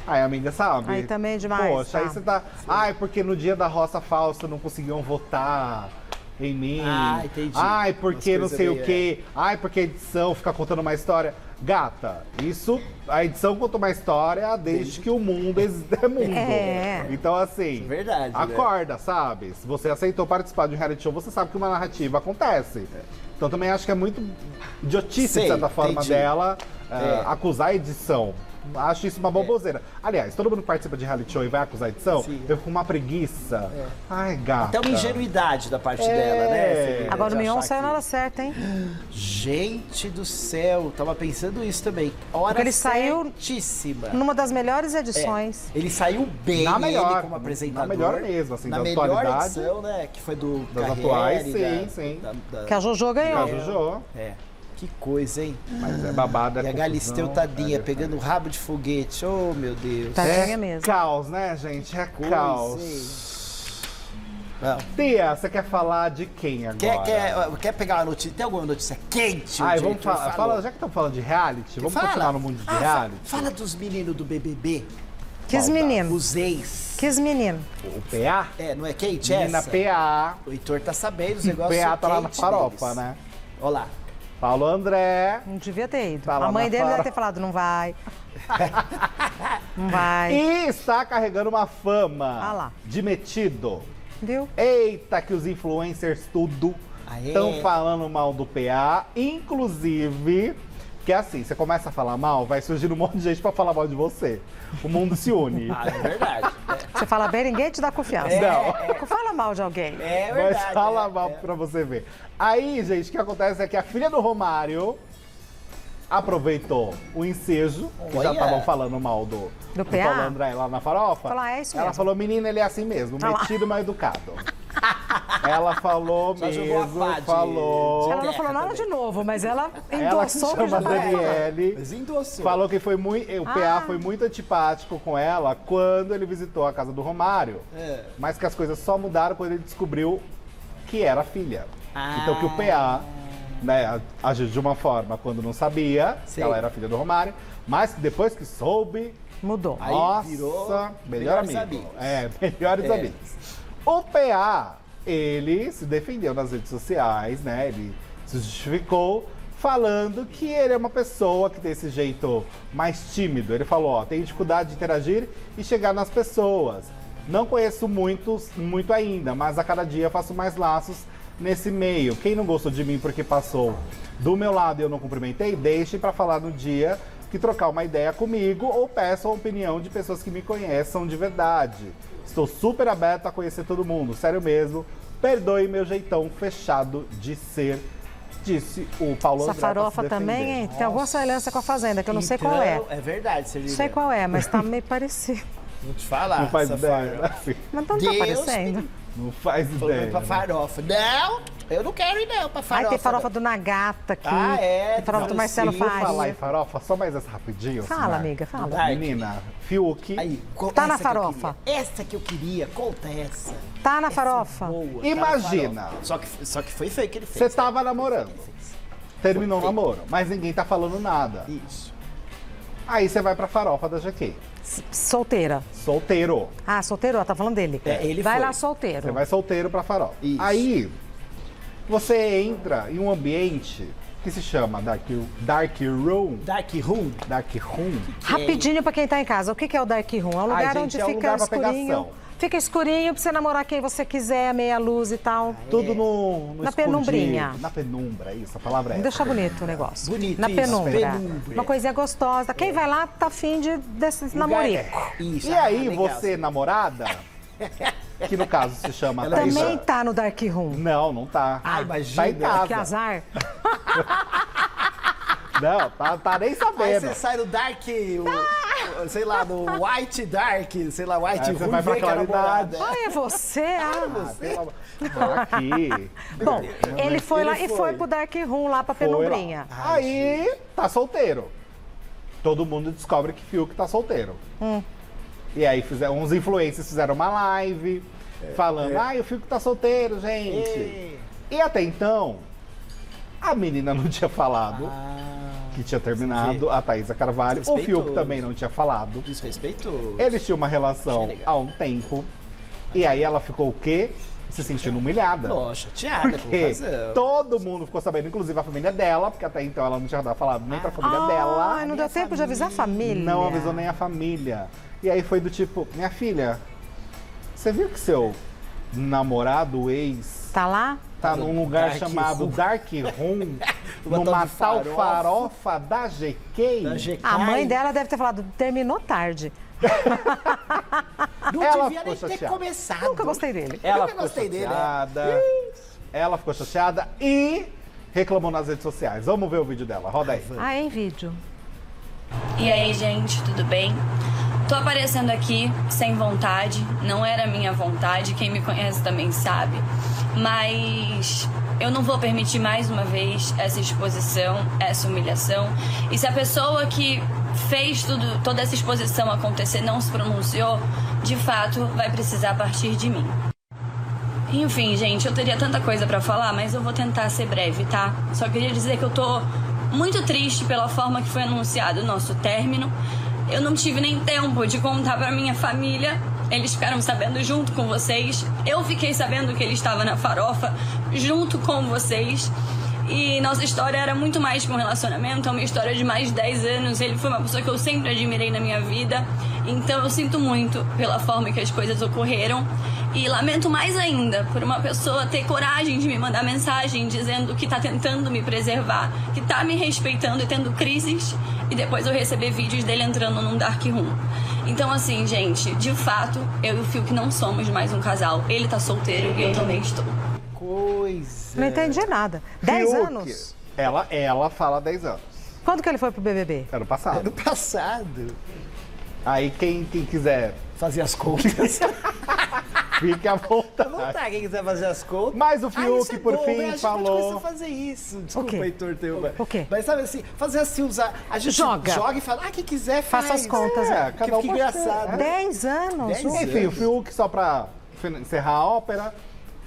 Speaker 2: Ai, amiga, sabe?
Speaker 1: Aí também é demais,
Speaker 2: Poxa, aí
Speaker 1: tá.
Speaker 2: você tá... Ai, porque no dia da roça falsa não conseguiam votar em mim.
Speaker 3: Ah, entendi.
Speaker 2: Ai, porque
Speaker 3: Umas
Speaker 2: não
Speaker 3: coisas
Speaker 2: sei o
Speaker 3: meio,
Speaker 2: quê. Ai, porque a edição fica contando uma história. Gata, isso... A edição conta uma história desde que o mundo é mundo.
Speaker 1: É.
Speaker 2: Então, assim...
Speaker 3: Verdade, né?
Speaker 2: Acorda, sabe? Se você aceitou participar de um reality show, você sabe que uma narrativa acontece. Então também acho que é muito idiotice,
Speaker 3: Sei,
Speaker 2: de certa forma,
Speaker 3: entendi.
Speaker 2: dela
Speaker 3: É.
Speaker 2: acusar a edição. Acho isso uma baboseira. Aliás, todo mundo que participa de reality show e vai acusar a edição,
Speaker 3: Sim.
Speaker 2: eu fico com uma preguiça. Ai, gata.
Speaker 3: Até uma ingenuidade da parte dela, né? Você
Speaker 1: Agora o
Speaker 3: de
Speaker 1: Mion
Speaker 3: achar
Speaker 1: saiu na
Speaker 3: que-
Speaker 1: hora certa, hein?
Speaker 3: Gente do céu, tava pensando isso também. Hora
Speaker 1: Porque ele saiu
Speaker 3: certíssima.
Speaker 1: Numa das melhores edições.
Speaker 3: Ele saiu bem,
Speaker 2: Na melhor,
Speaker 3: ele como apresentador.
Speaker 2: na melhor mesmo, assim,
Speaker 3: na
Speaker 2: da
Speaker 3: melhor
Speaker 2: atualidade.
Speaker 3: edição, né? Que foi do
Speaker 2: Das
Speaker 3: Carriere,
Speaker 2: atuais,
Speaker 3: da-
Speaker 2: sim.
Speaker 1: Que a Jojo ganhou.
Speaker 2: A Jojo.
Speaker 3: É, que coisa, hein?
Speaker 2: Mas é babada,
Speaker 3: E a Galisteu tadinha, pegando o rabo de foguete. Oh, meu Deus.
Speaker 1: Tadinha
Speaker 2: É
Speaker 1: mesmo.
Speaker 2: caos, né, gente? É
Speaker 3: Coisa,
Speaker 2: caos.
Speaker 3: Não.
Speaker 2: Tia, você quer falar de quem agora?
Speaker 3: Quer pegar uma notícia? Tem alguma notícia quente?
Speaker 2: Ai,
Speaker 3: O
Speaker 2: vamos
Speaker 3: diretor
Speaker 2: falar.
Speaker 3: falou?
Speaker 2: Já que estamos falando de reality, vamos
Speaker 3: Fala.
Speaker 2: continuar no mundo de
Speaker 3: Ah,
Speaker 2: reality?
Speaker 3: Fala dos meninos do BBB.
Speaker 1: Quis menino.
Speaker 3: Os ex.
Speaker 1: Quis menino.
Speaker 2: O PA?
Speaker 3: É, não é Kate
Speaker 2: Menina
Speaker 3: essa?
Speaker 2: PA.
Speaker 3: O Heitor tá sabendo os
Speaker 2: O
Speaker 3: negócios
Speaker 2: PA tá lá na
Speaker 3: quentes
Speaker 2: farofa,
Speaker 3: deles.
Speaker 2: né?
Speaker 3: Olha lá.
Speaker 2: Paulo André.
Speaker 1: Não devia ter ido.
Speaker 2: Tá lá
Speaker 1: A mãe
Speaker 2: na
Speaker 1: dele deve
Speaker 2: farofa.
Speaker 1: ter falado, não vai. Não vai.
Speaker 2: E está carregando uma fama
Speaker 1: Ah lá.
Speaker 2: de metido.
Speaker 1: Viu?
Speaker 2: Eita, que os influencers tudo
Speaker 3: Aê.
Speaker 2: estão falando mal do PA. Inclusive, que é assim, você começa a falar mal, vai surgir um monte de gente pra falar mal de você. O mundo se une.
Speaker 3: Ah, é verdade.
Speaker 1: Você fala bem, ninguém te dá confiança.
Speaker 2: Não.
Speaker 1: Fala mal de alguém.
Speaker 3: É
Speaker 2: Mas
Speaker 3: verdade.
Speaker 2: fala mal pra você ver. Aí, gente, o que acontece é que a filha do Romário aproveitou o ensejo, que já
Speaker 3: Olha.
Speaker 2: estavam falando mal do
Speaker 1: PA?
Speaker 2: Paulo André lá na farofa.
Speaker 1: Falou, é isso
Speaker 2: Ela
Speaker 1: mesmo.
Speaker 2: falou, menina, ele é assim mesmo,
Speaker 1: Tá lá.
Speaker 2: metido, mas educado. Ela falou
Speaker 3: Já jogou a
Speaker 2: mesmo,
Speaker 3: pá de-
Speaker 2: falou.
Speaker 1: Ela não falou nada de novo, mas ela
Speaker 2: Ela que
Speaker 1: endossou o que
Speaker 2: chama
Speaker 1: já
Speaker 2: a
Speaker 1: tava falando.
Speaker 2: Daniele.
Speaker 3: Mas endossou.
Speaker 2: Falou que foi muito. O PA
Speaker 1: Ah.
Speaker 2: foi muito antipático com ela quando ele visitou a casa do Romário.
Speaker 3: É.
Speaker 2: Mas que as coisas só mudaram quando ele descobriu que era filha.
Speaker 3: Ah.
Speaker 2: Então que o PA, né, agiu de uma forma quando não sabia que
Speaker 3: Sei.
Speaker 2: ela era filha do Romário, mas que depois que soube,
Speaker 1: Mudou.
Speaker 3: Aí
Speaker 2: nossa,
Speaker 3: virou
Speaker 2: melhor
Speaker 3: melhores
Speaker 2: amigo.
Speaker 3: amigos.
Speaker 2: É, melhores
Speaker 3: É.
Speaker 2: amigos. O PA, ele se defendeu nas redes sociais, né? Ele se justificou falando que ele é uma pessoa que tem esse jeito mais tímido. Ele falou, ó, tem dificuldade de interagir e chegar nas pessoas. Não conheço muito ainda, mas a cada dia faço mais laços nesse meio. Quem não gostou de mim porque passou do meu lado e eu não cumprimentei, deixe pra falar no dia que trocar uma ideia comigo ou peço a opinião de pessoas que me conheçam de verdade. Estou super aberto a conhecer todo mundo, sério mesmo. Perdoe meu jeitão fechado de ser, disse o Paulo
Speaker 1: Essa
Speaker 2: André pra se
Speaker 1: farofa também,
Speaker 2: defender.
Speaker 1: hein? Tem alguma semelhança com a Fazenda, que eu não sei qual é.
Speaker 3: É verdade, Serena.
Speaker 1: Não sei qual é, mas tá meio parecido.
Speaker 3: Vou te falar.
Speaker 2: Não faz
Speaker 3: essa
Speaker 2: ideia, né,
Speaker 3: farofa.
Speaker 2: filho?
Speaker 1: Mas não tá
Speaker 3: Deus
Speaker 1: aparecendo.
Speaker 2: Não faz
Speaker 3: Falou
Speaker 2: ideia.
Speaker 3: pra
Speaker 2: né?
Speaker 3: farofa. Não, eu não quero ir não pra farofa.
Speaker 1: Ai, tem farofa
Speaker 3: não.
Speaker 1: do Nagata aqui.
Speaker 3: Ah, é,
Speaker 1: Tem farofa do
Speaker 3: do
Speaker 1: Marcelo
Speaker 3: Silva,
Speaker 2: Vou falar em
Speaker 1: Faria.
Speaker 2: farofa, só mais essa rapidinho.
Speaker 1: Fala,
Speaker 2: Simar.
Speaker 1: amiga, fala.
Speaker 3: Vai.
Speaker 2: Menina, Fiuk.
Speaker 3: Aí,
Speaker 1: Tá na
Speaker 3: essa que eu
Speaker 1: farofa.
Speaker 3: queria. Essa que eu queria, conta essa.
Speaker 1: Tá na farofa?
Speaker 3: Boa, tá
Speaker 2: Imagina.
Speaker 3: na farofa. Só que foi feio que ele fez.
Speaker 2: Você tava namorando. Terminou o
Speaker 3: Foi.
Speaker 2: namoro, mas ninguém tá falando nada.
Speaker 3: Isso.
Speaker 2: Aí você vai pra farofa da GQ.
Speaker 1: Solteira.
Speaker 2: Solteiro.
Speaker 1: Ah, solteiro, ela tá falando dele.
Speaker 3: É, ele
Speaker 1: Vai
Speaker 3: foi.
Speaker 1: lá, solteiro.
Speaker 2: Você vai solteiro pra farofa.
Speaker 3: Isso.
Speaker 2: Aí você entra em um ambiente que se chama Dark Room.
Speaker 3: Dark Room.
Speaker 2: Dark Room.
Speaker 1: Rapidinho pra quem tá em casa, o que que é o Dark Room? É um lugar
Speaker 2: gente,
Speaker 1: onde
Speaker 2: é um
Speaker 1: fica
Speaker 2: lugar pra
Speaker 1: escurinho.
Speaker 2: pegação.
Speaker 1: Fica escurinho pra você namorar quem você quiser, meia luz e tal.
Speaker 2: Tudo no
Speaker 1: Na
Speaker 2: escondido.
Speaker 1: penumbrinha.
Speaker 2: Na penumbra, isso, a palavra é
Speaker 1: Vamos
Speaker 2: essa.
Speaker 1: deixar bonito o negócio.
Speaker 3: Bonito
Speaker 1: Na
Speaker 3: isso,
Speaker 1: penumbra.
Speaker 3: penumbra.
Speaker 1: Uma coisinha gostosa. Quem vai lá tá afim desse namorico.
Speaker 3: Isso.
Speaker 2: E aí,
Speaker 3: legal.
Speaker 2: você, namorada, que no caso se chama
Speaker 3: Ela
Speaker 2: Thaís.
Speaker 1: Também tá no Dark Room.
Speaker 2: Não, não tá.
Speaker 3: Ah, imagina.
Speaker 2: Tá em casa.
Speaker 1: Que azar.
Speaker 2: Não, tá nem
Speaker 3: Aí
Speaker 2: sabendo.
Speaker 3: você sai do Dark, sei lá, do White Dark, sei lá, White
Speaker 2: Aí você
Speaker 3: Room,
Speaker 2: vai pra
Speaker 3: vê que é
Speaker 2: claridade.
Speaker 3: namorada.
Speaker 1: Ai, é você? Ah.
Speaker 2: Pelo amor- Aqui.
Speaker 1: Bom, ele foi
Speaker 3: Ele
Speaker 1: lá e
Speaker 3: foi.
Speaker 1: foi pro Dark Room lá pra
Speaker 2: Foi lá.
Speaker 1: penumbrinha.
Speaker 2: Aí, tá solteiro. Todo mundo descobre que Fiuk tá solteiro. E aí, uns influencers fizeram uma live falando, ai, o Fiuk tá solteiro, gente.
Speaker 3: Ei.
Speaker 2: E até então, a menina não tinha falado que tinha terminado, a Thaísa Carvalho. O Fiuk
Speaker 3: Desrespeitoso.
Speaker 2: também não tinha falado.
Speaker 3: Desrespeitoso.
Speaker 2: Eles tinham uma relação
Speaker 3: Achei legal.
Speaker 2: há um tempo. E aí ela ficou o quê? Se sentindo humilhada.
Speaker 3: Nossa, chateada, com
Speaker 2: Porque
Speaker 3: razão.
Speaker 2: todo mundo ficou sabendo, inclusive a família dela, porque até então ela não tinha falado nem pra família dela.
Speaker 1: Ai, não deu tempo de avisar a família.
Speaker 2: Não avisou nem a família. E aí foi do tipo, minha filha, você viu que seu namorado, ex,
Speaker 1: Tá lá?
Speaker 2: tá num lugar
Speaker 3: Dark
Speaker 2: chamado
Speaker 3: Room.
Speaker 2: Dark Room,
Speaker 3: Uma
Speaker 2: numa
Speaker 3: tal de
Speaker 2: tal
Speaker 3: farofa.
Speaker 2: farofa da GK?
Speaker 3: Da GK.
Speaker 1: A mãe dela deve ter falado, terminou tarde.
Speaker 3: Não
Speaker 2: Ela
Speaker 3: devia
Speaker 2: ficou
Speaker 3: nem ter
Speaker 2: chateada.
Speaker 3: começado.
Speaker 1: Nunca gostei dele.
Speaker 2: Ela
Speaker 3: Nunca
Speaker 2: ficou
Speaker 3: gostei dele,
Speaker 2: chateada. Ela ficou chateada e reclamou nas redes sociais. Vamos ver o vídeo dela, roda aí.
Speaker 1: Ah, em vídeo.
Speaker 5: E aí, gente, tudo bem? Tô aparecendo aqui sem vontade, não era minha vontade, quem me conhece também sabe, mas eu não vou permitir mais uma vez essa exposição, essa humilhação. E se a pessoa que fez toda essa exposição acontecer não se pronunciou, de fato vai precisar partir de mim. Enfim, gente, eu teria tanta coisa pra falar, mas eu vou tentar ser breve, tá? Só queria dizer que eu tô muito triste pela forma que foi anunciado o nosso término. Eu não tive nem tempo de contar pra minha família. Eles ficaram sabendo junto com vocês. Eu fiquei sabendo que ele estava na farofa junto com vocês. E nossa história era muito mais que um relacionamento, é uma história de mais de 10 anos. Ele foi uma pessoa que eu sempre admirei na minha vida. Então eu sinto muito pela forma que as coisas ocorreram. E lamento mais ainda por uma pessoa ter coragem de me mandar mensagem dizendo que tá tentando me preservar, que tá me respeitando e tendo crises, e depois eu receber vídeos dele entrando num dark room. Então assim, gente, de fato, eu e o Fiuk não somos mais um casal. Ele tá solteiro e eu também estou.
Speaker 3: Coisa.
Speaker 1: Não entendi nada. 10
Speaker 2: Fiuk,
Speaker 1: anos?
Speaker 2: Ela fala 10 anos.
Speaker 1: Quando que ele foi pro BBB?
Speaker 2: Ano passado.
Speaker 3: Ano passado.
Speaker 2: Aí quem quiser,
Speaker 3: Fazer as contas.
Speaker 2: fique à vontade.
Speaker 3: Não tá, quem quiser fazer as contas.
Speaker 2: Mas o
Speaker 3: Ah,
Speaker 2: Fiuk,
Speaker 3: isso é
Speaker 2: por
Speaker 3: bom,
Speaker 2: fim,
Speaker 3: né? A gente
Speaker 2: falou...
Speaker 3: pode começar a fazer isso. Desculpa,
Speaker 1: quê?
Speaker 3: Heitor, teu.
Speaker 1: O quê?
Speaker 3: Mas sabe assim, fazer assim, usar. A gente
Speaker 1: Joga.
Speaker 3: e fala, quem quiser faz.
Speaker 1: Faça as contas.
Speaker 2: É,
Speaker 3: Que
Speaker 2: cada um
Speaker 3: fica
Speaker 2: pode ter.
Speaker 3: engraçado.
Speaker 1: 10 anos?
Speaker 3: 10
Speaker 2: Enfim, o Fiuk, só pra encerrar a ópera,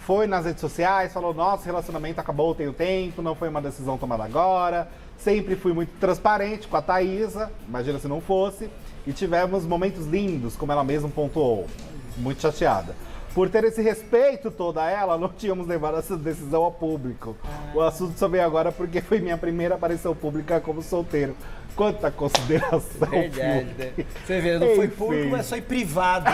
Speaker 2: foi nas redes sociais, falou, nosso relacionamento acabou tem um tempo, não foi uma decisão tomada agora. Sempre fui muito transparente com a Thaísa, imagina se não fosse. E tivemos momentos lindos, como ela mesma pontuou. Muito chateada. Por ter esse respeito todo a ela, não tínhamos levado essa decisão ao público. O assunto só veio agora porque foi minha primeira aparição pública como solteiro. Quanta consideração,
Speaker 3: Verdade,
Speaker 2: Fiuk.
Speaker 3: né? Você vê, não foi
Speaker 2: Enfim.
Speaker 3: público, mas foi privado.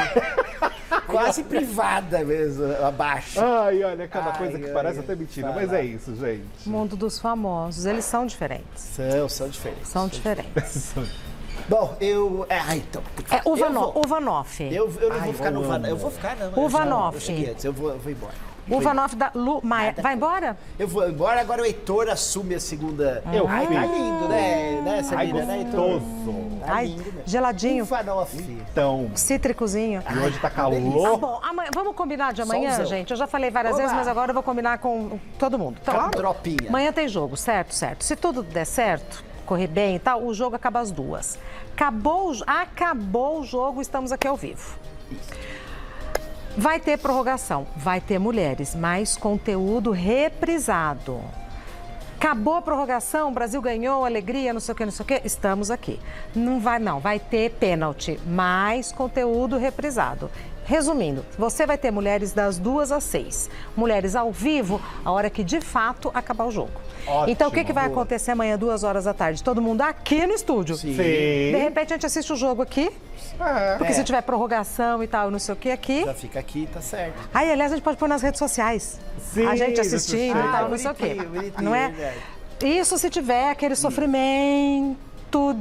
Speaker 3: Quase privada mesmo, abaixo.
Speaker 2: Ai, olha, cada
Speaker 3: Ai,
Speaker 2: coisa que
Speaker 3: ai,
Speaker 2: parece
Speaker 3: ai.
Speaker 2: até mentira.
Speaker 3: Vai
Speaker 2: Mas
Speaker 3: lá.
Speaker 2: é isso, gente.
Speaker 1: Mundo dos famosos, eles são diferentes.
Speaker 3: São diferentes.
Speaker 1: São diferentes.
Speaker 3: Bom, então.
Speaker 1: O Vanoff.
Speaker 3: Eu não vou ficar no Vanoff. Eu vou ficar, não.
Speaker 1: O Vanoff.
Speaker 3: Eu cheguei antes, eu vou embora.
Speaker 1: O Vanoff da Lu Maia. Vai embora?
Speaker 3: Eu vou embora, agora o Heitor assume a segunda.
Speaker 2: Eu
Speaker 3: Ai,
Speaker 2: fiz.
Speaker 3: tá lindo, né?
Speaker 2: Ai,
Speaker 3: Samira, né, Heitor?
Speaker 2: gostoso.
Speaker 3: Tá
Speaker 1: Ai,
Speaker 3: lindo mesmo.
Speaker 1: geladinho.
Speaker 3: O Vanoff.
Speaker 2: Então,
Speaker 1: Cítricozinho.
Speaker 2: e hoje tá
Speaker 1: Ah,
Speaker 2: calor.
Speaker 1: bom, vamos combinar de amanhã,
Speaker 3: Solzão.
Speaker 1: gente? Eu já falei várias
Speaker 3: Oba.
Speaker 1: vezes, mas agora eu vou combinar com todo mundo.
Speaker 3: Com a tropinha.
Speaker 1: Amanhã tem jogo, certo? Se tudo der certo, correr bem e tal, o jogo acaba às 2. Acabou o jogo, estamos aqui ao vivo. Vai ter prorrogação, vai ter mulheres, mais conteúdo reprisado. Acabou a prorrogação, o Brasil ganhou, alegria, não sei o que, estamos aqui. Não, vai ter pênalti, mais conteúdo reprisado. Resumindo, você vai ter mulheres das 2 às 6. Mulheres ao vivo, a hora que de fato acabar o jogo.
Speaker 2: Ótimo,
Speaker 1: Então, o que vai
Speaker 2: boa.
Speaker 1: acontecer amanhã, 2 horas da tarde? Todo mundo aqui no estúdio.
Speaker 3: Sim.
Speaker 1: De repente, a gente assiste o jogo aqui, porque se tiver prorrogação e tal, não sei o que, aqui.
Speaker 3: Já fica aqui, tá certo.
Speaker 1: Aí, aliás, a gente pode pôr nas redes sociais.
Speaker 2: Sim,
Speaker 1: A gente
Speaker 2: isso
Speaker 1: assistindo
Speaker 2: sim.
Speaker 1: e tal, não sei o quê.
Speaker 3: bonitinho, bonitinho,
Speaker 1: Não é?
Speaker 3: verdade.
Speaker 1: Isso se tiver aquele sofrimento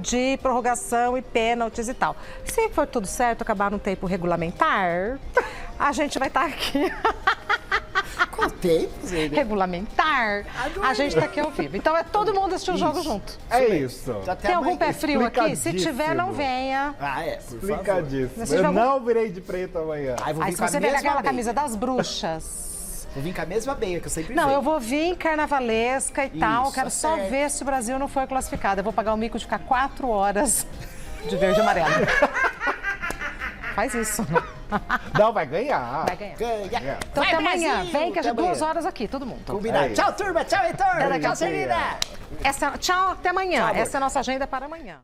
Speaker 1: de prorrogação e pênaltis e tal. Se for tudo certo, acabar no tempo regulamentar, a gente vai estar aqui.
Speaker 3: Qual tempo, Zé?
Speaker 1: Regulamentar.
Speaker 3: Adorei.
Speaker 1: A gente tá aqui ao vivo. Então é todo mundo assistir o jogo junto.
Speaker 2: É isso.
Speaker 3: Já até
Speaker 1: Tem algum
Speaker 3: amanhã.
Speaker 1: pé frio aqui? Se
Speaker 2: Explicadíssimo.
Speaker 1: tiver, não venha.
Speaker 3: Ah, por favor.
Speaker 2: Explicadíssimo.
Speaker 1: Você
Speaker 2: Eu
Speaker 1: já
Speaker 2: não virei de preto amanhã.
Speaker 3: Ai, vou
Speaker 1: Aí
Speaker 3: vir
Speaker 1: se
Speaker 3: com a
Speaker 1: você pegar
Speaker 3: mesma
Speaker 1: aquela
Speaker 3: meia.
Speaker 1: camisa das bruxas.
Speaker 3: Vou vir com a mesma meia que eu sempre
Speaker 1: Não,
Speaker 3: venho.
Speaker 1: eu vou vir carnavalesca e tal.
Speaker 3: Isso,
Speaker 1: Quero
Speaker 3: tá
Speaker 1: só
Speaker 3: certo.
Speaker 1: ver se o Brasil não foi classificado. Eu vou pagar o mico de ficar 4 horas de verde e amarelo. Faz isso.
Speaker 2: Não, vai ganhar.
Speaker 1: Vai ganhar.
Speaker 3: Ganha.
Speaker 1: Então
Speaker 3: Vai,
Speaker 1: até amanhã.
Speaker 3: Brasil!
Speaker 1: Vem que a gente
Speaker 3: Até amanhã.
Speaker 1: 2 horas aqui, todo mundo.
Speaker 3: Combinado.
Speaker 2: É isso.
Speaker 3: Tchau, turma. Tchau, Heitor.
Speaker 1: Até daqui a
Speaker 3: Tchau,
Speaker 1: pouco.
Speaker 3: Samira.
Speaker 1: Tchau, até amanhã.
Speaker 3: Tchau, amor.
Speaker 1: Essa é a nossa agenda para amanhã.